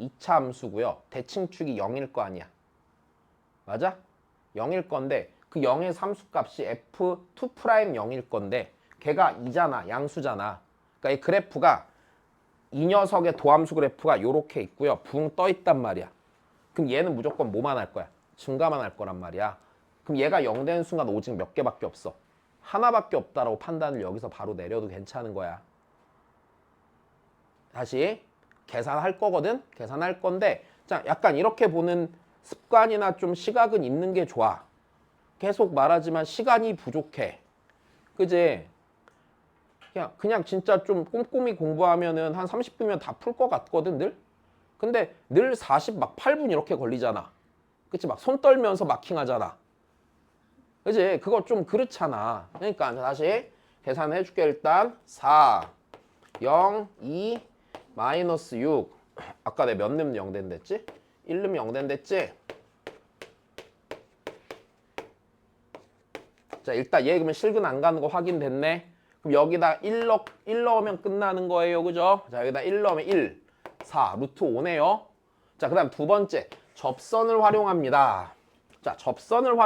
2차 함수고요. 대칭축이 0일 거 아니야. 맞아? 0일 건데 그 0의 함수값이 f2' 0일 건데 걔가 2잖아. 양수잖아. 그러니까 이 그래프가 이 녀석의 도함수 그래프가 요렇게 있고요. 붕 떠 있단 말이야. 그럼 얘는 무조건 뭐만 할 거야? 증가만 할 거란 말이야. 그럼 얘가 0 되는 순간 오직 몇 개밖에 없어? 하나밖에 없다라고 판단을 여기서 바로 내려도 괜찮은 거야. 다시 계산할 거거든? 계산할 건데 자, 약간 이렇게 보는 습관이나 좀 시각은 있는 게 좋아. 계속 말하지만 시간이 부족해. 그지? 그냥 진짜 좀 꼼꼼히 공부하면은 한 30분이면 다 풀 것 같거든, 늘? 근데 늘 8분 이렇게 걸리잖아. 그치? 막 손 떨면서 마킹하잖아. 그지? 그거 좀 그렇잖아. 그러니까 다시 계산해 줄게. 일단 4, 0, 2, 마이너스 6. 아까 내가 몇 넣으면 0 된댔지? 1 넣으면 0 된댔지? 자, 일단 얘 그러면 실근 안 가는 거 확인됐네. 그럼 여기다 1 넣으면 끝나는 거예요. 그죠? 자, 여기다 1 넣으면 1, 4, 루트 5네요. 자, 그 다음 두 번째. 접선을 활용합니다. 자, 접선을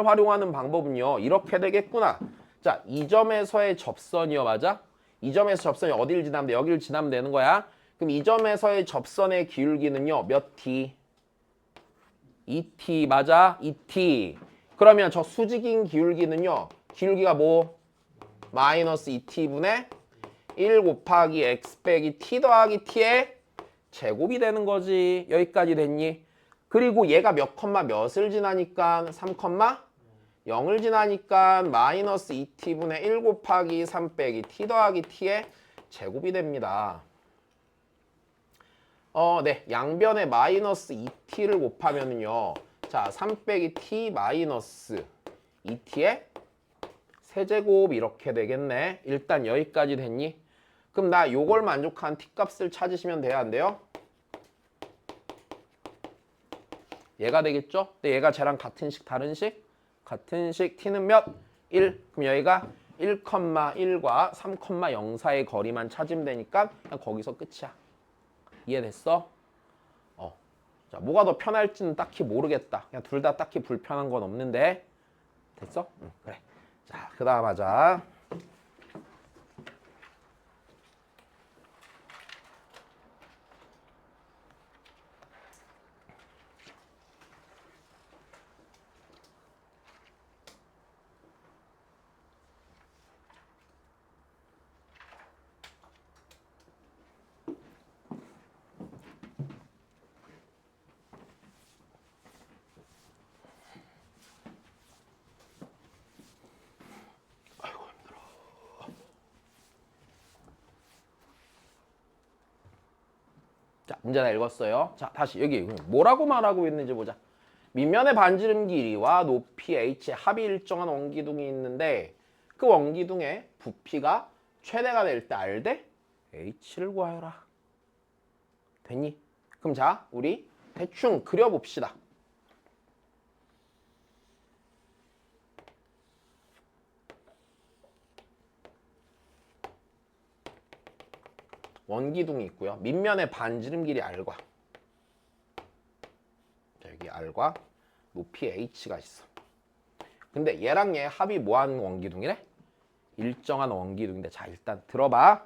활용하는 방법은요. 이렇게 되겠구나. 자, 이 점에서의 접선이요. 맞아? 이 점에서 접선이 어디를 지나면 돼? 여기를 지나면 되는 거야. 그럼 이 점에서의 접선의 기울기는요. 몇 t? 2t 맞아? 2t. 그러면 저 수직인 기울기는요. 기울기가 뭐? 마이너스 2t분의 1 곱하기 x 빼기 t 더하기 t의 제곱이 되는 거지. 여기까지 됐니? 그리고 얘가 몇 컴마 몇을 지나니까 3, 0을 지나니까 마이너스 2t분의 1 곱하기 3 빼기 t 더하기 t의 제곱이 됩니다. 네. 양변에 마이너스 2t를 곱하면은요. 자, 3 빼기 t 마이너스 2t의 세제곱 이렇게 되겠네. 일단 여기까지 됐니? 그럼 나 요걸 만족한 t값을 찾으시면 돼야 안 돼요? 얘가 되겠죠? 근데 얘가 쟤랑 같은 식 다른 식? 같은 식 t는 몇? 1. 그럼 여기가 1,1과 3,0 사이의 거리만 찾으면 되니까 그냥 거기서 끝이야. 이해됐어? 자, 뭐가 더 편할지는 딱히 모르겠다. 그냥 둘 다 딱히 불편한 건 없는데. 됐어? 응, 그래. 자, 그 다음 하자. 자, 문제 다 읽었어요. 자, 다시 여기 뭐라고 말하고 있는지 보자. 밑면의 반지름 길이와 높이 h의 합이 일정한 원기둥이 있는데 그 원기둥의 부피가 최대가 될 때 r 대 h를 구하여라. 됐니? 그럼 자, 우리 대충 그려봅시다. 원기둥이 있고요. 밑면의 반지름 길이 r과 자, 여기 r과 높이 h가 있어. 근데 얘랑 얘 합이 뭐하는 원기둥이래? 일정한 원기둥인데 자, 일단 들어봐.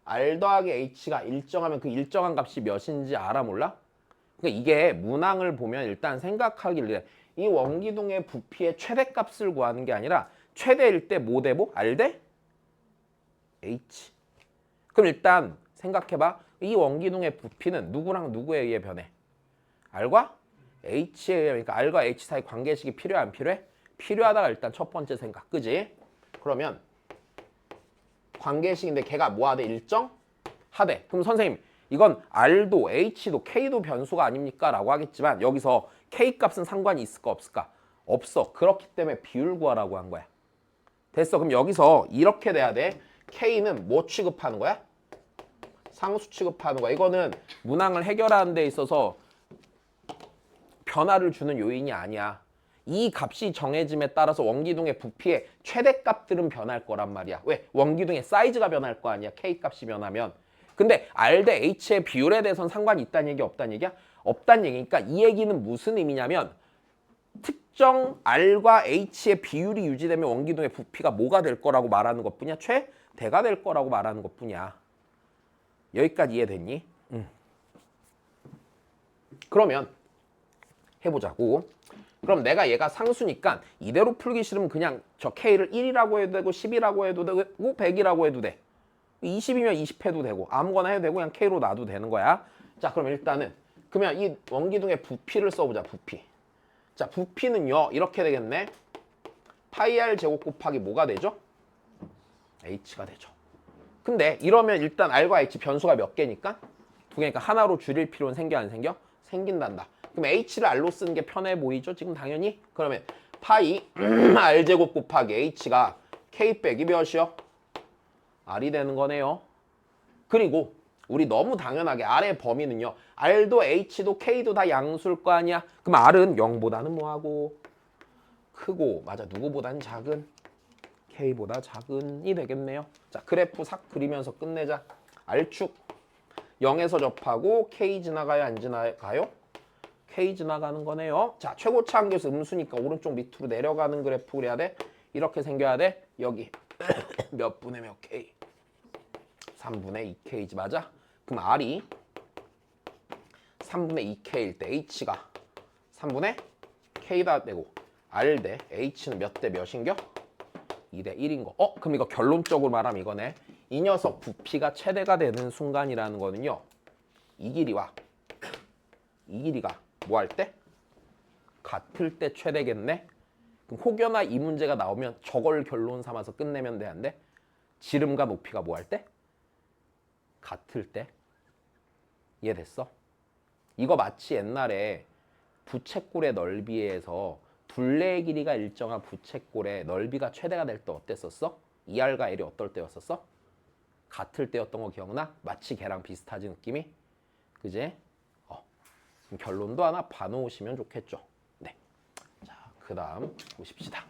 r 더하기 h가 일정하면 그 일정한 값이 몇인지 알아 몰라? 그러니까 이게 문항을 보면 일단 생각하기를 이 원기둥의 부피의 최대값을 구하는 게 아니라 최대일 때 뭐 대 뭐? r 대 h. 그럼 일단 생각해봐. 이 원기둥의 부피는 누구랑 누구에 의해 변해? r과 h에 의해. 그러니까 r과 h 사이 관계식이 필요해 안 필요해? 필요하다가 일단 첫 번째 생각. 그지? 그러면 관계식인데 걔가 뭐하대? 일정하대. 그럼 선생님 이건 r도 h도 k도 변수가 아닙니까? 라고 하겠지만 여기서 k 값은 상관이 있을까 없을까? 없어. 그렇기 때문에 비율 구하라고 한 거야. 됐어. 그럼 여기서 이렇게 돼야 돼. K는 뭐 취급하는 거야? 상수 취급하는 거야. 이거는 문항을 해결하는 데 있어서 변화를 주는 요인이 아니야. 이 값이 정해짐에 따라서 원기둥의 부피의 최대값들은 변할 거란 말이야. 왜? 원기둥의 사이즈가 변할 거 아니야. K값이 변하면. 근데 R 대 H의 비율에 대해서는 상관이 있다는 얘기야? 없다는 얘기야? 없다는 얘기니까 이 얘기는 무슨 의미냐면 특정 R과 H의 비율이 유지되면 원기둥의 부피가 뭐가 될 거라고 말하는 것뿐이야. 최대가 될 거라고 말하는 것뿐이야. 여기까지 이해됐니? 그러면 해보자고. 그럼 내가 얘가 상수니까 이대로 풀기 싫으면 그냥 저 K를 1이라고 해도 되고 10이라고 해도 되고 100이라고 해도 돼. 20이면 20 해도 되고 아무거나 해도 되고 그냥 K로 놔도 되는 거야. 자, 그럼 일단은 그러면 이 원기둥의 부피를 써보자. 부피. 자, 부피는요 이렇게 되겠네. 파이 R 제곱 곱하기 뭐가 되죠? H가 되죠. 근데 이러면 일단 R과 H 변수가 몇 개니까? 두 개니까 하나로 줄일 필요는 생겨 안 생겨? 생긴단다. 그럼 H를 R로 쓰는 게 편해 보이죠? 지금 당연히? 그러면 파이 R 제곱 곱하기 H가 K 빼기 몇이요? R이 되는 거네요. 그리고 우리 너무 당연하게 R의 범위는요. R도 H도 K도 다 양수일 거 아니야. 그럼 R은 0보다는 뭐하고? 크고 맞아. 누구보다는 작은? K보다 작은이 되겠네요. 자, 그래프 싹 그리면서 끝내자. R축 0에서 접하고 K 지나가요? 안 지나가요? K 지나가는 거네요. 자, 최고차 한계수 음수니까 오른쪽 밑으로 내려가는 그래프 그래야 돼. 이렇게 생겨야 돼. 여기 몇 분의 몇 K? 3분의 2K지 맞아? 그럼 R이 3분의 2K일 때 H가 3분의 K다 되고 R 대 H는 몇 대 몇인겨? 2대 1인 거. 그럼 이거 결론적으로 말하면 이거네. 이 녀석 부피가 최대가 되는 순간이라는 거는요. 이 길이가 뭐 할 때? 같을 때 최대겠네. 그럼 혹여나 이 문제가 나오면 저걸 결론 삼아서 끝내면 돼, 안 돼? 지름과 높이가 뭐 할 때? 같을 때. 이해됐어? 이거 마치 옛날에 부채꼴의 넓이에서 둘레의 길이가 일정한 부채꼴의 넓이가 최대가 될 때 어땠었어? 2R과 L이 어떨 때였었어? 같을 때였던 거 기억나? 마치 걔랑 비슷하지 느낌이? 그지? 그럼 결론도 하나 봐놓으시면 좋겠죠. 네. 자, 그 다음 보십시다.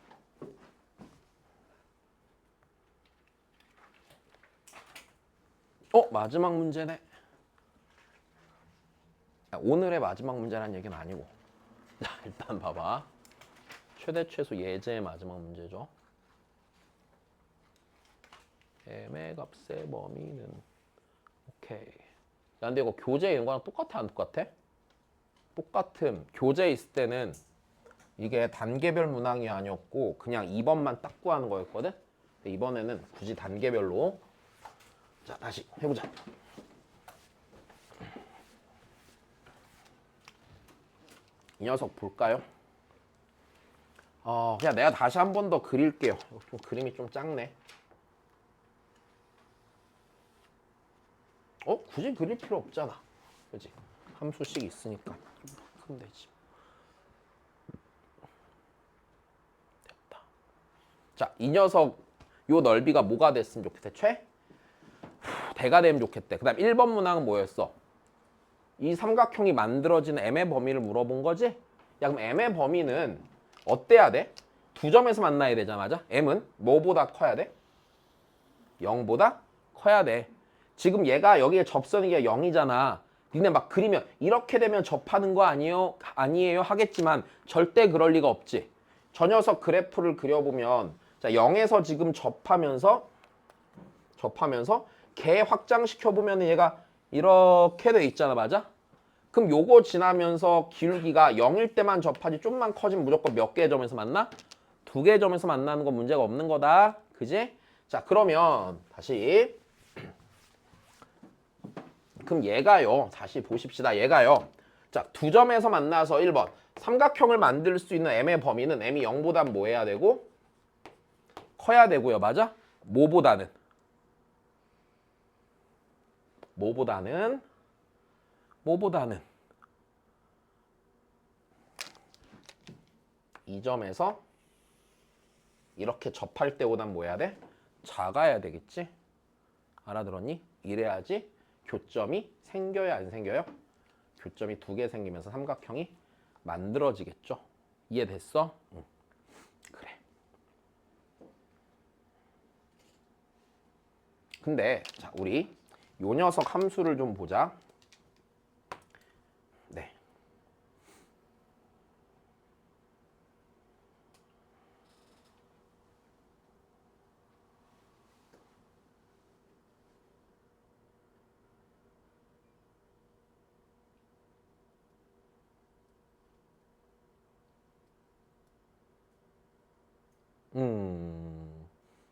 마지막 문제네. 오늘의 마지막 문제란 얘기는 아니고. 자, 일단 봐봐. 최대 최소 예제의 마지막 문제죠. m의 값의 범위는 오케이. 야, 근데 이거 교재 이런 거랑 똑같아 안 똑같아? 똑같음. 교재 있을 때는 이게 단계별 문항이 아니었고 그냥 2번만 딱 구하는 거였거든. 근데 이번에는 굳이 단계별로. 자, 다시 해보자. 이 녀석 볼까요? 그냥 내가 다시 한 번 더 그릴게요. 좀 그림이 좀 작네. 굳이 그릴 필요 없잖아. 그지? 함수식 있으니까. 크면 되지. 됐다. 자, 이 녀석 요 넓이가 뭐가 됐으면 좋겠대? 대가 되면 좋겠대. 그 다음 1번 문항은 뭐였어? 이 삼각형이 만들어지는 m의 범위를 물어본 거지? 야, 그럼 m의 범위는 어때야 돼? 두 점에서 만나야 되잖아, 맞아? m은 뭐보다 커야 돼? 0보다 커야 돼. 지금 얘가 여기에 접선이가 0이잖아. 니네 막 그리면 이렇게 되면 접하는 거 아니에요 하겠지만 절대 그럴 리가 없지. 저 녀석 그래프를 그려보면 자 0에서 지금 접하면서 걔 확장시켜보면 얘가 이렇게 돼 있잖아, 맞아? 그럼 요거 지나면서 기울기가 0일 때만 접하지 좀만 커지면 무조건 몇 개의 점에서 만나? 두 개의 점에서 만나는 건 문제가 없는 거다. 그지? 자, 그러면 다시 그럼 얘가요. 다시 보십시다. 얘가요. 자, 두 점에서 만나서 1번 삼각형을 만들 수 있는 m의 범위는 m이 0보다 뭐 해야 되고? 커야 되고요. 맞아? 뭐보다는 이 점에서 이렇게 접할 때보단 뭐 해야 돼? 작아야 되겠지? 알아들었니? 이래야지 교점이 생겨요, 안 생겨요? 교점이 두 개 생기면서 삼각형이 만들어지겠죠. 이해됐어? 응. 그래. 근데 자 우리 요 녀석 함수를 좀 보자. 네.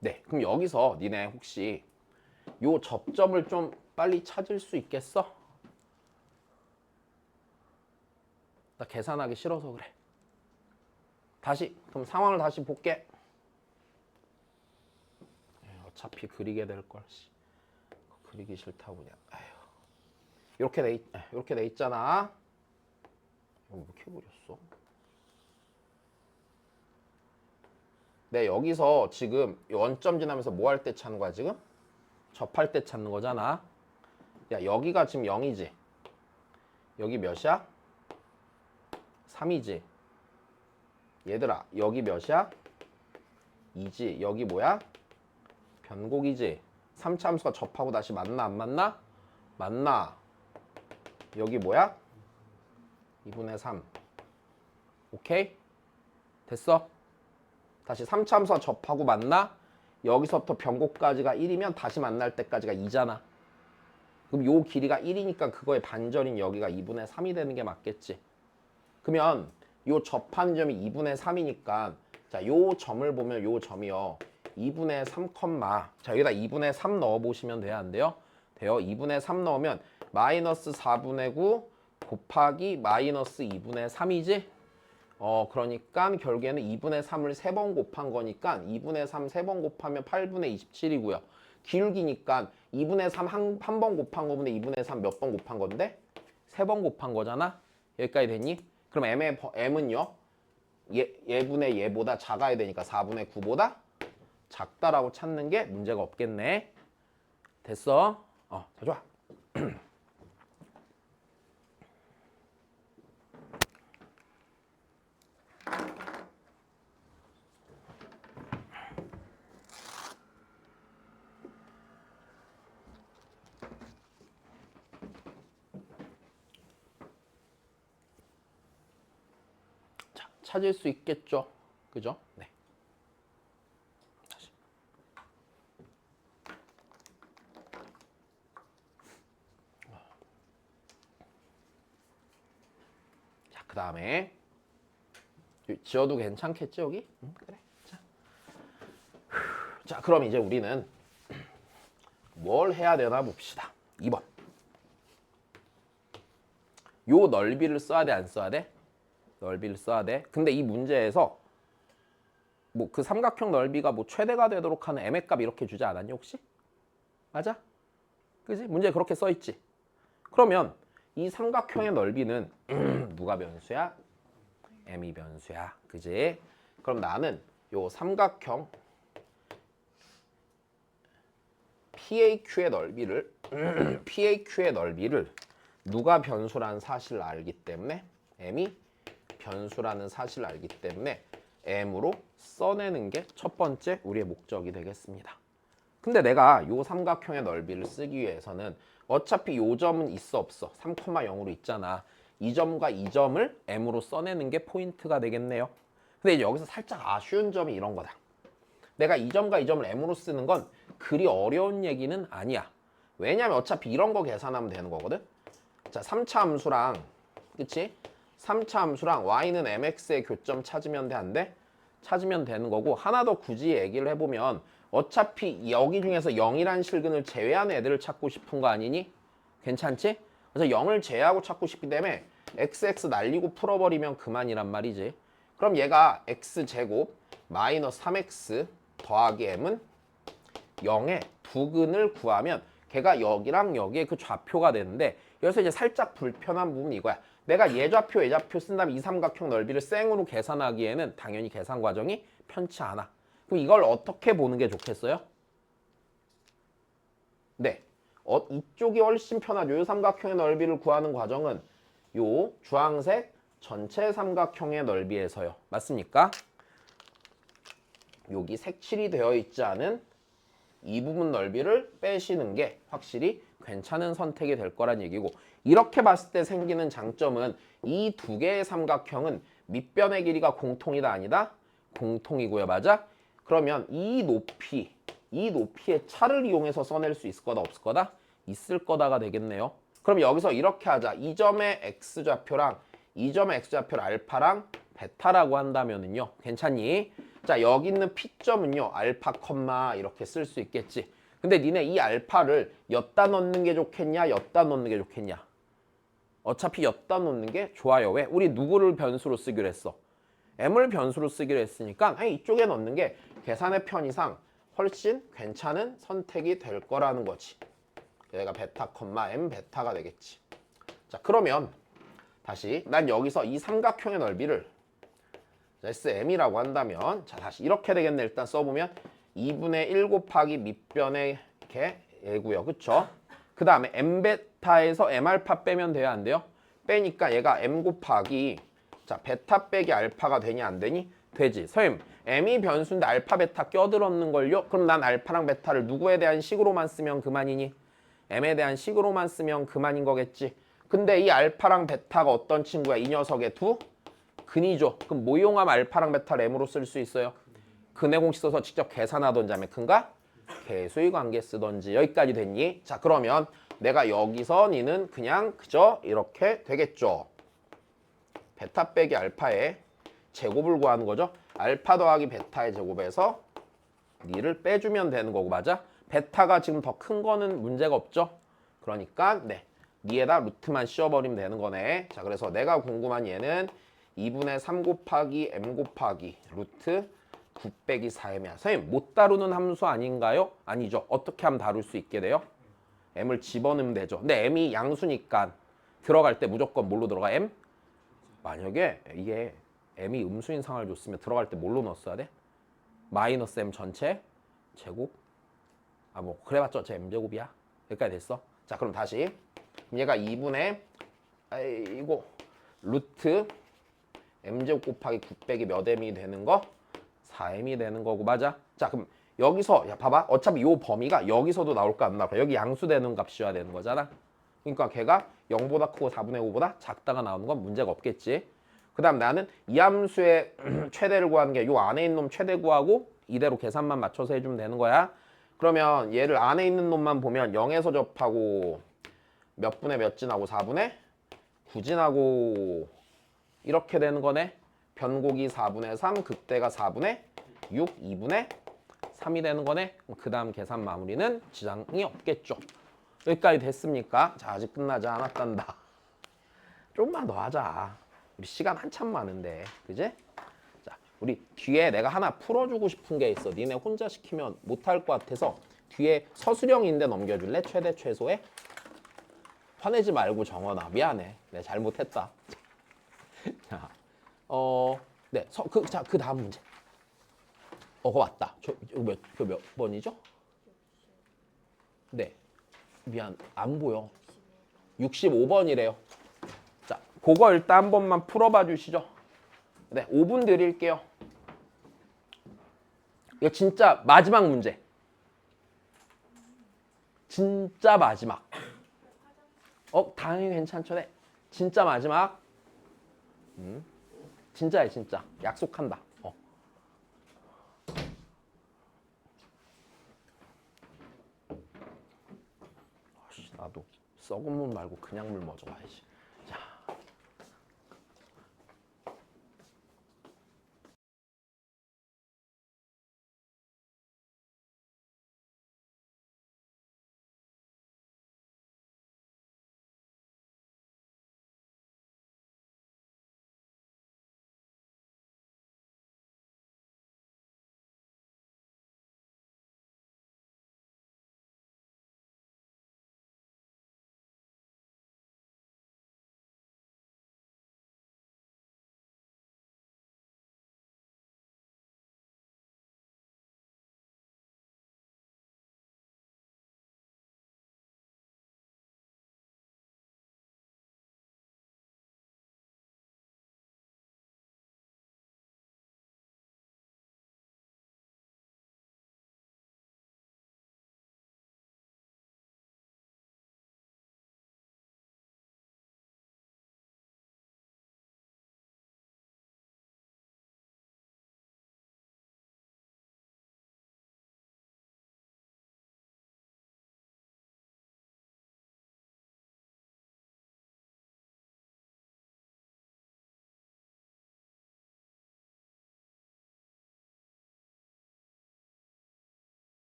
네. 그럼 여기서 니네 혹시 요 접점을 좀 빨리 찾을 수 있겠어? 나 계산하기 싫어서 그래. 다시 그럼 상황을 다시 볼게. 어차피 그리게 될 걸. 그리기 싫다고 그냥. 아휴. 이렇게 돼 있잖아. 이거 왜 이렇게 그렸어? 네, 여기서 지금 원점 지나면서 뭐 할 때 찾는 거야, 지금? 접할 때 찾는 거잖아. 야, 여기가 지금 0이지. 여기 몇이야? 3이지. 얘들아, 여기 몇이야? 2지. 여기 뭐야? 변곡이지. 3차 함수가 접하고 다시 만나, 안 만나? 만나. 여기 뭐야? 2분의 3. 오케이? 됐어? 다시 3차 함수가 접하고 만나? 여기서부터 변곡까지가 1이면 다시 만날 때까지가 2잖아. 그럼 요 길이가 1이니까 그거의 반절인 여기가 2분의 3이 되는 게 맞겠지. 그러면 요 접한 점이 2분의 3이니까 자, 요 점을 보면 요 점이요. 2분의 3, 자, 여기다 2분의 3 넣어 보시면 돼요, 안 돼요? 돼요. 2분의 3 넣으면 마이너스 4분의 9 곱하기 마이너스 2분의 3이지? 그러니까 결국에는 2분의 3을 3번 곱한 거니까 2분의 3 3번 곱하면 8분의 27이고요. 기울기니까 2분의 3 한 번 곱한 거분에 2분의 3 몇 번 곱한 건데? 3번 곱한 거잖아? 여기까지 됐니? 그럼 m은요? 얘분의 얘보다 작아야 되니까 4분의 9보다 작다라고 찾는 게 문제가 없겠네. 됐어? 자, 좋아. 자, 찾을 수 있겠죠? 그죠? 네. 다시. 자, 그 다음에 지어도 괜찮겠지 여기? 그래. 자, 그럼 이제 우리는 뭘 해야 되나 봅시다. 2번. 요 넓이를 써야 돼, 안 써야 돼? 넓이를 써야 돼. 근데 이 문제에서 뭐 그 삼각형 넓이가 뭐 최대가 되도록 하는 m의 값 이렇게 주지 않았니 혹시? 맞아? 그지? 문제에 그렇게 써 있지. 그러면 이 삼각형의 넓이는 누가 변수야? m이 변수야. 그지? 그럼 나는 요 삼각형 PAQ의 넓이를 PAQ의 넓이를 누가 변수라는 사실을 알기 때문에 m이 변수라는 사실을 알기 때문에 m으로 써내는 게 첫 번째 우리의 목적이 되겠습니다. 근데 내가 요 삼각형의 넓이를 쓰기 위해서는 어차피 요 점은 있어 없어? 3,0으로 있잖아. 이 점과 이 점을 m으로 써내는 게 포인트가 되겠네요. 근데 이제 여기서 살짝 아쉬운 점이 이런 거다. 내가 이 점과 이 점을 m으로 쓰는 건 그리 어려운 얘기는 아니야. 왜냐면 어차피 이런 거 계산하면 되는 거거든. 자, 3차 함수랑 그치? 3차 함수랑 y는 mx의 교점 찾으면 돼, 안 돼? 찾으면 되는 거고 하나 더 굳이 얘기를 해보면 어차피 여기 중에서 0이란 실근을 제외한 애들을 찾고 싶은 거 아니니? 괜찮지? 그래서 0을 제외하고 찾고 싶기 때문에 xx 날리고 풀어버리면 그만이란 말이지. 그럼 얘가 x제곱 마이너스 3x 더하기 m은 0의 두 근을 구하면 걔가 여기랑 여기에 그 좌표가 되는데 여기서 이제 살짝 불편한 부분이 이거야. 내가 예좌표, 예좌표 쓴 다음에 이 삼각형 넓이를 생으로 계산하기에는 당연히 계산 과정이 편치 않아. 그럼 이걸 어떻게 보는 게 좋겠어요? 네. 이쪽이 훨씬 편하죠. 이 삼각형의 넓이를 구하는 과정은 요 주황색 전체 삼각형의 넓이에서요. 맞습니까? 여기 색칠이 되어 있지 않은 이 부분 넓이를 빼시는 게 확실히 괜찮은 선택이 될 거란 얘기고, 이렇게 봤을 때 생기는 장점은 이 두 개의 삼각형은 밑변의 길이가 공통이다 아니다? 공통이고요. 맞아? 그러면 이 높이의 차를 이용해서 써낼 수 있을 거다 없을 거다? 있을 거다가 되겠네요. 그럼 여기서 이렇게 하자. 이 점의 x좌표랑 이 점의 x좌표를 알파랑 베타라고 한다면은요. 괜찮니? 자, 여기 있는 P점은요. 알파 컴마 이렇게 쓸 수 있겠지. 근데 니네 이 알파를 엿다 넣는 게 좋겠냐? 엿다 넣는 게 좋겠냐? 어차피 엿다 놓는 게 좋아요. 왜? 우리 누구를 변수로 쓰기로 했어? m을 변수로 쓰기로 했으니까 이쪽에 넣는 게 계산의 편의상 훨씬 괜찮은 선택이 될 거라는 거지. 얘가 베타 콤마 m 베타가 되겠지. 자, 그러면 다시 난 여기서 이 삼각형의 넓이를 SM이라고 한다면, 자, 다시 이렇게 되겠네. 일단 써보면 2분의 1 곱하기 밑변의 얘고요. 그쵸? 그 다음에 m베타에서 m알파 빼면 돼요? 안 돼요? 빼니까 얘가 m 곱하기, 자, 베타 빼기 알파가 되니 안 되니? 되지. 선생님, m이 변수인데 알파 베타 껴들었는걸요? 그럼 난 알파랑 베타를 누구에 대한 식으로만 쓰면 그만이니? m에 대한 식으로만 쓰면 그만인 거겠지. 근데 이 알파랑 베타가 어떤 친구야? 이 녀석의 두 근이죠. 그럼 뭐 이용하면 알파랑 베타를 m으로 쓸 수 있어요? 근의 공식 써서 직접 계산하던지 하면 근과 계수의 관계 쓰던지. 여기까지 됐니? 자, 그러면 내가 여기서 니는 그냥 그저 이렇게 되겠죠. 베타 빼기 알파의 제곱을 구하는 거죠. 알파 더하기 베타의 제곱에서 니를 빼주면 되는 거고, 맞아? 베타가 지금 더 큰 거는 문제가 없죠. 그러니까 니에다 루트만 씌워버리면 되는 거네. 자, 그래서 내가 궁금한 얘는 2분의 3 곱하기 m 곱하기 루트 9 빼기 4m이야. 선생님, 못 다루는 함수 아닌가요? 아니죠. 어떻게 하면 다룰 수 있게 돼요? m을 집어넣으면 되죠. 근데 m이 양수니까 들어갈 때 무조건 뭘로 들어가? m? 만약에 이게 m이 음수인 상황을 줬으면 들어갈 때 뭘로 넣었어야 돼? 마이너스 m 전체 제곱? 뭐 그래봤자 제 m제곱이야. 여기까지 됐어. 자, 그럼 다시 얘가 2분의 이거 루트 m제곱 곱하기 9 빼기 몇 m이 되는 거? 4m이 되는 거고, 맞아? 자, 그럼 여기서 봐봐. 어차피 요 범위가 여기서도 나올까 안 나올까? 여기 양수되는 값이어야 되는 거잖아. 그러니까 걔가 0보다 크고 4분의 5보다 작다가 나오는 건 문제가 없겠지. 그 다음 나는 이 함수의 최대를 구하는 게 요 안에 있는 놈 최대 구하고 이대로 계산만 맞춰서 해주면 되는 거야. 그러면 얘를 안에 있는 놈만 보면 0에서 접하고 몇 분의 몇 진하고 4분의 9진하고 이렇게 되는 거네. 변곡이 4분의 3, 극대가 4분의 6, 2분의 3이 되는 거네. 그 다음 계산 마무리는 지장이 없겠죠. 여기까지 됐습니까? 자, 아직 끝나지 않았단다. 조금만 더 하자. 우리 시간 한참 많은데, 그지? 자, 우리 뒤에 내가 하나 풀어주고 싶은 게 있어. 니네 혼자 시키면 못할 것 같아서 뒤에 서술형인데 넘겨줄래? 최대 최소에? 화내지 말고 정원아. 미안해. 내가 잘못했다. 자, 그 다음 문제. 그거 맞다. 몇 번이죠? 네. 미안, 안 보여. 65번이래요. 자, 그거 일단 한 번만 풀어봐 주시죠. 네, 5분 드릴게요. 이거 진짜 마지막 문제. 진짜 마지막. 당연히 괜찮죠. 네. 진짜 마지막. 진짜야, 진짜. 약속한다. 나도 썩은 물 말고 그냥 물 먼저 가야지.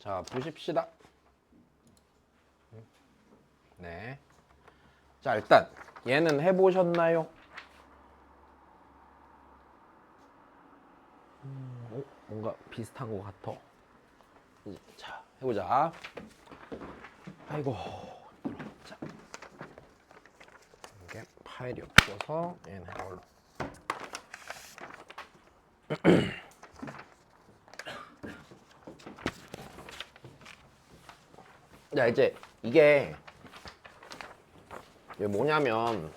자, 보십시다. 네. 자, 일단 얘는 해보셨나요? 뭔가 비슷한 것 같아. 자, 해보자. 아이고. 자, 이게 파일이 없어서 얘는 이걸로. 자, 이제 이게 뭐냐면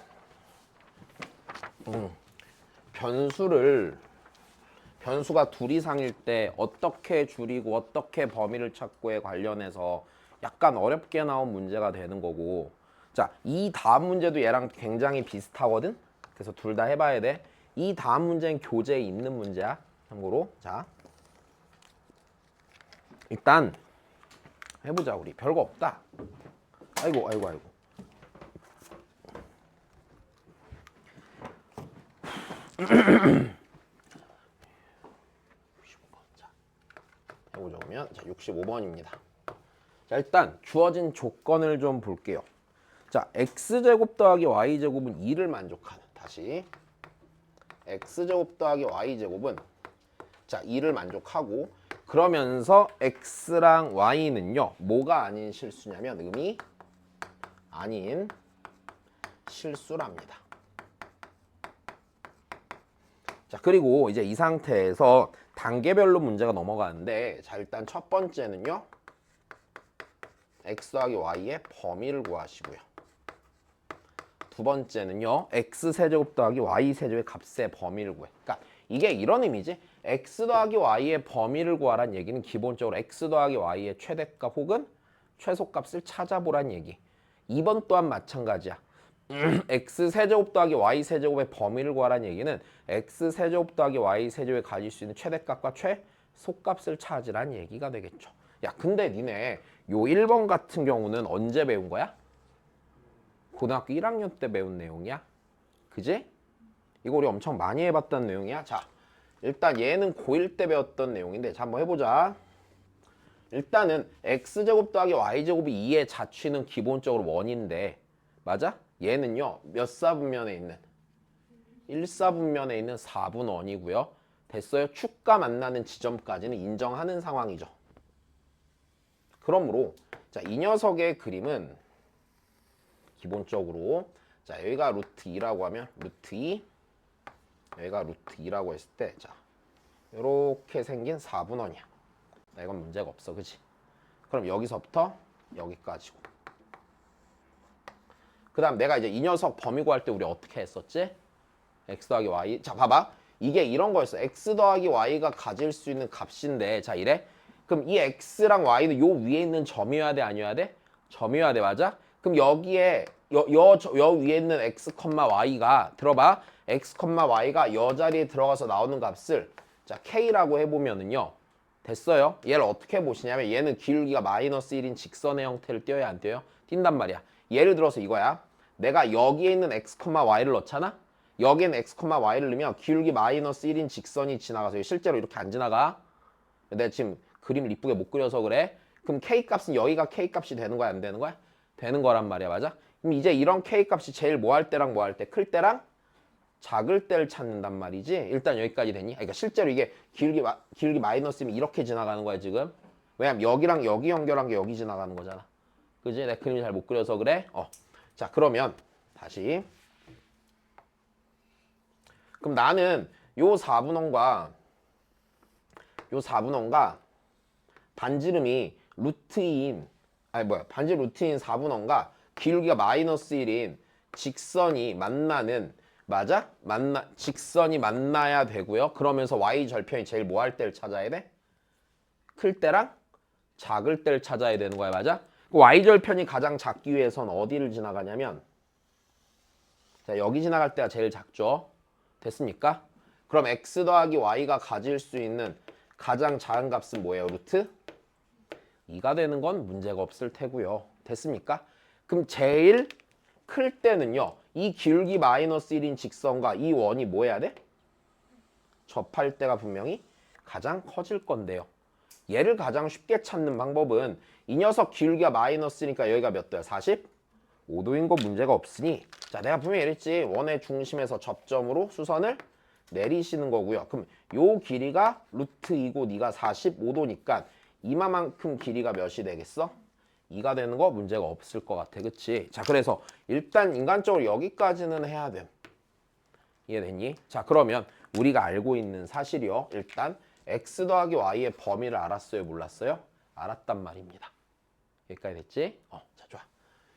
변수가 둘 이상일 때 어떻게 줄이고 어떻게 범위를 찾고에 관련해서 약간 어렵게 나온 문제가 되는 거고, 자, 이 다음 문제도 얘랑 굉장히 비슷하거든. 그래서 둘 다 해봐야 돼. 이 다음 문제는 교재에 있는 문제야, 참고로. 자, 일단 해보자. 우리 별거 없다. 아이고. 자, 해보자. 보면 자, 65번입니다. 자, 일단 주어진 조건을 좀 볼게요. 자, x제곱 더하기 y제곱은 2를 만족하는. 다시 x제곱 더하기 y제곱은 자 2를 만족하고, 그러면서 x랑 y는요 뭐가 아닌 실수냐면 음이 아닌 실수랍니다. 자, 그리고 이제 이 상태에서 단계별로 문제가 넘어가는데, 자, 일단 첫 번째는요 x 더하기 y의 범위를 구하시고요. 두 번째는요 x세제곱 더하기 y세제곱의 값의 범위를 구해. 그러니까 이게 이런 의미지. x 더하기 y의 범위를 구하란 얘기는 기본적으로 x 더하기 y의 최대값 혹은 최소값을 찾아보란 얘기. 2번 또한 마찬가지야. x세제곱 더하기 y세제곱의 범위를 구하란 얘기는 x세제곱 더하기 y세제곱에 가질 수 있는 최대값과 최소값을 찾으란 얘기가 되겠죠. 야, 근데 니네 요 1번 같은 경우는 언제 배운 거야? 고등학교 1학년 때 배운 내용이야. 그지? 이거 우리 엄청 많이 해봤던 내용이야. 자, 일단 얘는 고1 때 배웠던 내용인데, 자, 한번 해보자. 일단은 x제곱 더하기 y제곱이 2의 자취는 기본적으로 원인데, 맞아? 얘는요 몇 사분면에 있는? 1사분면에 있는 4분원이고요. 됐어요? 축과 만나는 지점까지는 인정하는 상황이죠. 그러므로 자, 이 녀석의 그림은 기본적으로 자, 여기가 루트 2라고 하면 루트 2, 여기가 루트 2라고 했을 때, 자, 이렇게 생긴 4분원이야. 이건 문제가 없어, 그치? 그럼 여기서부터 여기까지고. 그 다음 내가 이제 이 녀석 범위 구할 때 우리 어떻게 했었지? x 더하기 y. 자, 봐봐. 이게 이런 거였어. x 더하기 y가 가질 수 있는 값인데, 자, 이래? 그럼 이 x랑 y는 요 위에 있는 점이어야 돼, 아니어야 돼? 점이어야 돼, 맞아? 그럼 여기에 여 위에 있는 x, y가 들어봐. x, y가 여 자리에 들어가서 나오는 값을 자 k라고 해보면은요. 됐어요? 얘를 어떻게 보시냐면 얘는 기울기가 마이너스 1인 직선의 형태를 띄어야 안 띄어요? 띈단 말이야. 예를 들어서 이거야. 내가 여기에 있는 x, y를 넣잖아? 여기에는 x, y를 넣으면 기울기 마이너스 1인 직선이 지나가서 실제로 이렇게 안 지나가. 내가 지금 그림을 이쁘게 못 그려서 그래. 그럼 k값은 여기가 k값이 되는 거야, 안 되는 거야? 되는 거란 말이야, 맞아? 그럼 이제 이런 k값이 제일 뭐 할 때랑 뭐 할 때? 클 때랑 작을 때를 찾는단 말이지. 일단 여기까지 됐니? 그러니까 실제로 이게 기울기 마이너스면 이렇게 지나가는 거야, 지금. 왜냐면 여기랑 여기 연결한 게 여기 지나가는 거잖아. 그지? 내 그림을 잘 못 그려서 그래. 자, 그러면 다시. 그럼 나는 요 4분원과 반지름이 루트인, 반지름 루트인 4분원과 기울기가 마이너스 1인 직선이 만나는, 맞아? 직선이 만나야 되고요. 그러면서 y 절편이 제일 뭐 할 때를 찾아야 돼? 클 때랑 작을 때를 찾아야 되는 거야, 맞아? y 절편이 가장 작기 위해선 어디를 지나가냐면, 자, 여기 지나갈 때가 제일 작죠. 됐습니까? 그럼 x 더하기 y가 가질 수 있는 가장 작은 값은 뭐예요? 루트 2가 되는 건 문제가 없을 테고요. 됐습니까? 그럼 제일 클 때는요. 이 기울기 마이너스 1인 직선과 이 원이 뭐 해야 돼? 접할 때가 분명히 가장 커질 건데요. 얘를 가장 쉽게 찾는 방법은 이 녀석 기울기가 마이너스니까 여기가 몇 도야? 45도인 거 문제가 없으니 자 내가 분명히 이랬지. 원의 중심에서 접점으로 수선을 내리시는 거고요. 그럼 요 길이가 루트 2고 네가 45도니까 이마만큼 길이가 몇이 되겠어? 2가 되는 거 문제가 없을 것 같아. 그치? 자 그래서 일단 인간적으로 여기까지는 해야 돼. 이해됐니? 자 그러면 우리가 알고 있는 사실이요. 일단 x 더하기 y의 범위를 알았어요? 몰랐어요? 알았단 말입니다. 여기까지 됐지? 자 좋아.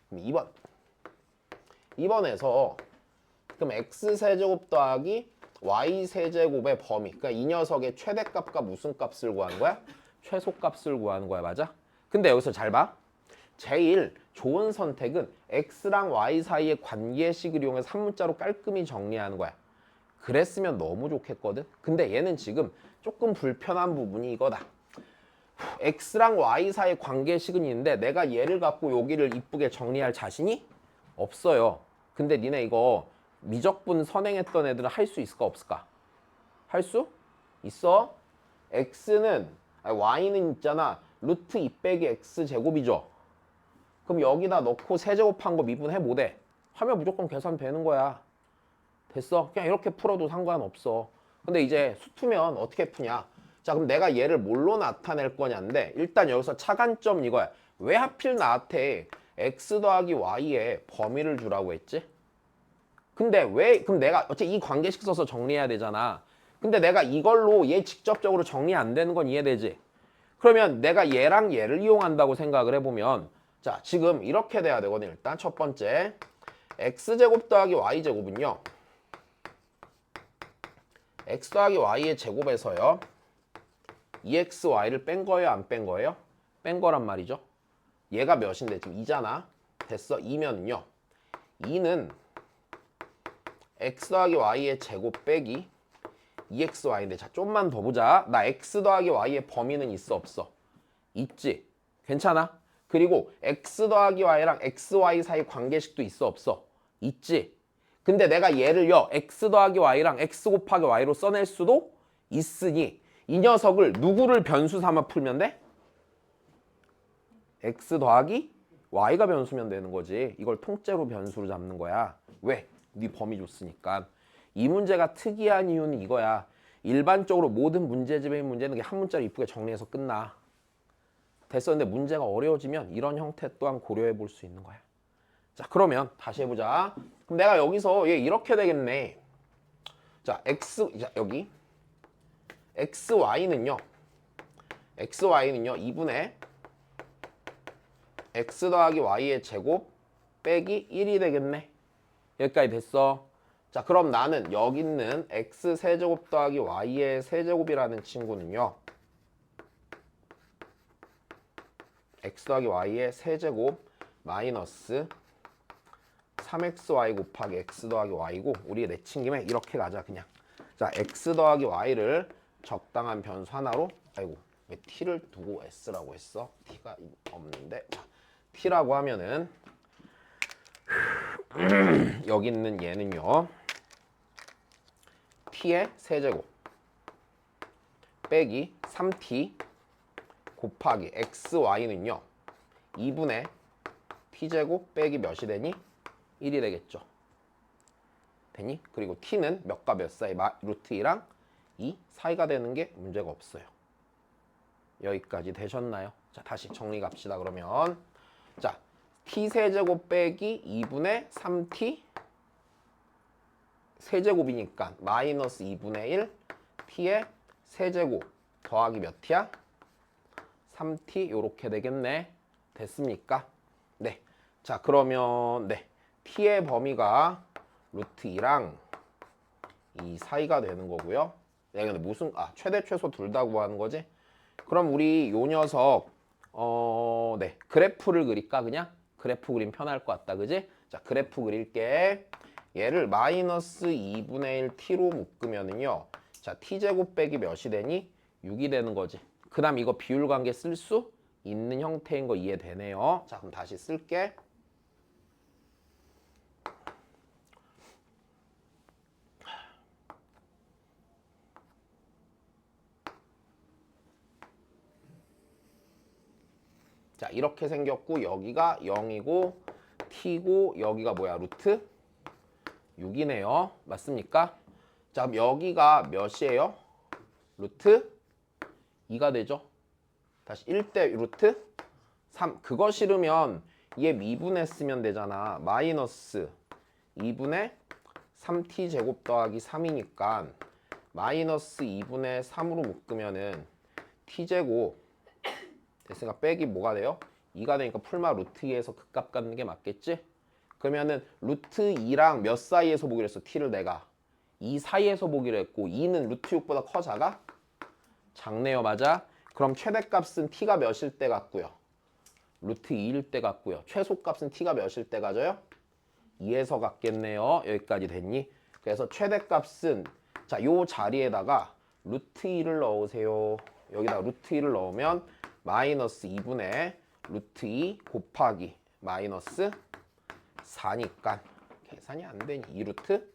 그럼 2번. 2번에서 그럼 x세제곱 더하기 y세제곱의 범위. 그러니까 이 녀석의 최대값과 무슨 값을 구하는 거야? 최소값을 구하는 거야. 맞아? 근데 여기서 잘 봐. 제일 좋은 선택은 x랑 y 사이의 관계식을 이용해서 한 문자로 깔끔히 정리하는 거야. 그랬으면 너무 좋겠거든. 근데 얘는 지금 조금 불편한 부분이 이거다. x랑 y 사이의 관계식은 있는데 내가 얘를 갖고 여기를 이쁘게 정리할 자신이 없어요. 근데 니네 이거 미적분 선행했던 애들은 할 수 있을까 없을까? 할 수 있어? y는 있잖아. 루트 2 빼기 x 제곱이죠. 그럼 여기다 넣고 세제곱한 거 미분해 못해? 하면 무조건 계산되는 거야. 됐어? 그냥 이렇게 풀어도 상관없어. 근데 이제 수투면 어떻게 푸냐? 자 그럼 내가 얘를 뭘로 나타낼 거냐인데 일단 여기서 차관점 이거야. 왜 하필 나한테 x 더하기 y의 범위를 주라고 했지? 근데 왜 그럼 내가 어차피 이 관계식 써서 정리해야 되잖아. 근데 내가 이걸로 얘 직접적으로 정리 안 되는 건 이해되지? 그러면 내가 얘랑 얘를 이용한다고 생각을 해보면 자 지금 이렇게 돼야 되거든. 일단 첫 번째 x제곱 더하기 y제곱은요 x 더하기 y의 제곱에서요 2xy를 뺀 거예요? 안 뺀 거예요? 뺀 거란 말이죠. 얘가 몇인데 지금 2잖아. 됐어. 2면요 2는 x 더하기 y의 제곱 빼기 2xy인데 자 좀만 더 보자. 나 x 더하기 y의 범위는 있어 없어? 있지. 괜찮아? 그리고 x 더하기 y랑 xy 사이 관계식도 있어 없어? 있지. 근데 내가 얘를요 x 더하기 y랑 x 곱하기 y로 써낼 수도 있으니 이 녀석을 누구를 변수 삼아 풀면 돼? x 더하기 y가 변수면 되는 거지. 이걸 통째로 변수로 잡는 거야. 왜? 네 범위 줬으니까. 이 문제가 특이한 이유는 이거야. 일반적으로 모든 문제집의 문제는 한 문자로 이쁘게 정리해서 끝나. 됐어. 근데 문제가 어려워지면 이런 형태 또한 고려해 볼 수 있는 거야. 자 그러면 다시 해보자. 그럼 내가 여기서 얘 이렇게 되겠네. 자 자, 여기 xy는요 2분의 x 더하기 y의 제곱 빼기 1이 되겠네. 여기까지 됐어. 자 그럼 나는 여기 있는 x 세제곱 더하기 y의 세제곱이라는 친구는요 x 더하기 y의 세제곱 마이너스 3xy 곱하기 x 더하기 y고 우리 내친 김에 이렇게 가자 그냥. 자 x 더하기 y를 적당한 변수 하나로 아이고 왜 t를 두고 s라고 했어? t가 없는데 자, t라고 하면은 여기 있는 얘는요 t의 세제곱 빼기 3t 곱하기 xy는요 2분의 t제곱 빼기 몇이 되니? 1이 되겠죠. 되니? 그리고 t는 몇과 몇 사이? 루트 2랑 2 사이가 되는 게 문제가 없어요. 여기까지 되셨나요? 자 다시 정리 갑시다. 그러면 자 t세제곱 빼기 2분의 3t 세제곱이니까 마이너스 2분의 1 t의 세제곱 더하기 몇 t야? 3t 요렇게 되겠네. 됐습니까? 네. 자 그러면 네 t의 범위가 루트 2랑 2 사이가 되는 거고요. 네, 근데 무슨 최대 최소 둘 다 구하는 거지? 그럼 우리 요 녀석 네 그래프를 그릴까 그냥? 그래프 그림 편할 것 같다. 그지? 자 그래프 그릴게. 얘를 마이너스 2분의 1 t로 묶으면은요. 자 t제곱 빼기 몇이 되니? 6이 되는 거지. 그 다음 이거 비율 관계 쓸 수 있는 형태인 거 이해되네요. 자 그럼 다시 쓸게. 자, 이렇게 생겼고 여기가 0이고 t고 여기가 뭐야? 루트 6이네요. 맞습니까? 자, 그럼 여기가 몇이에요? 루트 2가 되죠. 다시 1대 루트 3. 그거 싫으면 얘 미분했으면 되잖아. 마이너스 2분의 3t 제곱 더하기 3이니까 마이너스 2분의 3으로 묶으면은 t제곱 됐으니까 빼기 뭐가 돼요? 2가 되니까 풀마 루트 2에서 극값 갖는 게 맞겠지? 그러면은 루트 2랑 몇 사이에서 보기로 했어? t를 내가 2 사이에서 보기로 했고 2는 루트 6보다 커 작아? 작네요. 맞아? 그럼 최대값은 t가 몇일 때 같고요? 루트 2일 때 같고요. 최소값은 t가 몇일 때 가져요? 2에서 같겠네요. 여기까지 됐니? 그래서 최대값은 자, 요 자리에다가 루트 2를 넣으세요. 여기다 루트 2를 넣으면 마이너스 2분의 루트 2 곱하기 마이너스 4니까 계산이 안 되니 2루트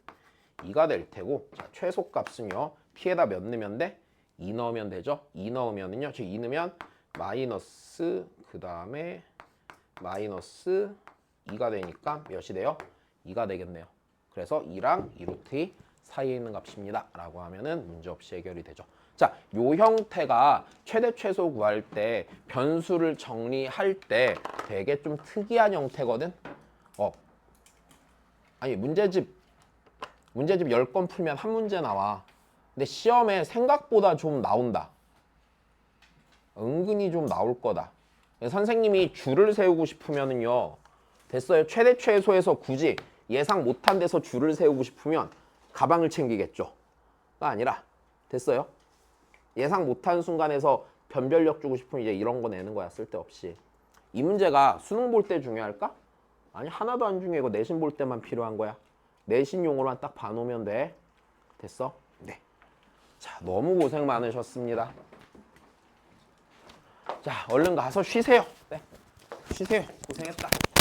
2가 될 테고 자, 최소값은요. t에다 몇 넣으면 돼? 2 넣으면 되죠. 2 넣으면은요. 저 2 넣으면 마이너스 그 다음에 마이너스 2가 되니까 몇이 돼요? 2가 되겠네요. 그래서 2랑 2루트 2 사이에 있는 값입니다. 라고 하면은 문제없이 해결이 되죠. 자, 요 형태가 최대 최소 구할 때 변수를 정리할 때 되게 좀 특이한 형태거든. 아니 문제집 10건 풀면 한 문제 나와. 근데 시험에 생각보다 좀 나온다. 은근히 좀 나올 거다. 선생님이 줄을 세우고 싶으면은요. 됐어요. 최대 최소에서 굳이 예상 못한 데서 줄을 세우고 싶으면 가방을 챙기겠죠. 가 아니라 됐어요. 예상 못한 순간에서 변별력 주고 싶으면 이제 이런 거 내는 거야. 쓸데없이. 이 문제가 수능 볼 때 중요할까? 아니 하나도 안 중요해. 이거 내신 볼 때만 필요한 거야. 내신용으로만 딱 봐놓으면 돼. 됐어? 네. 자, 너무 고생 많으셨습니다. 자, 얼른 가서 쉬세요. 네. 쉬세요. 고생했다.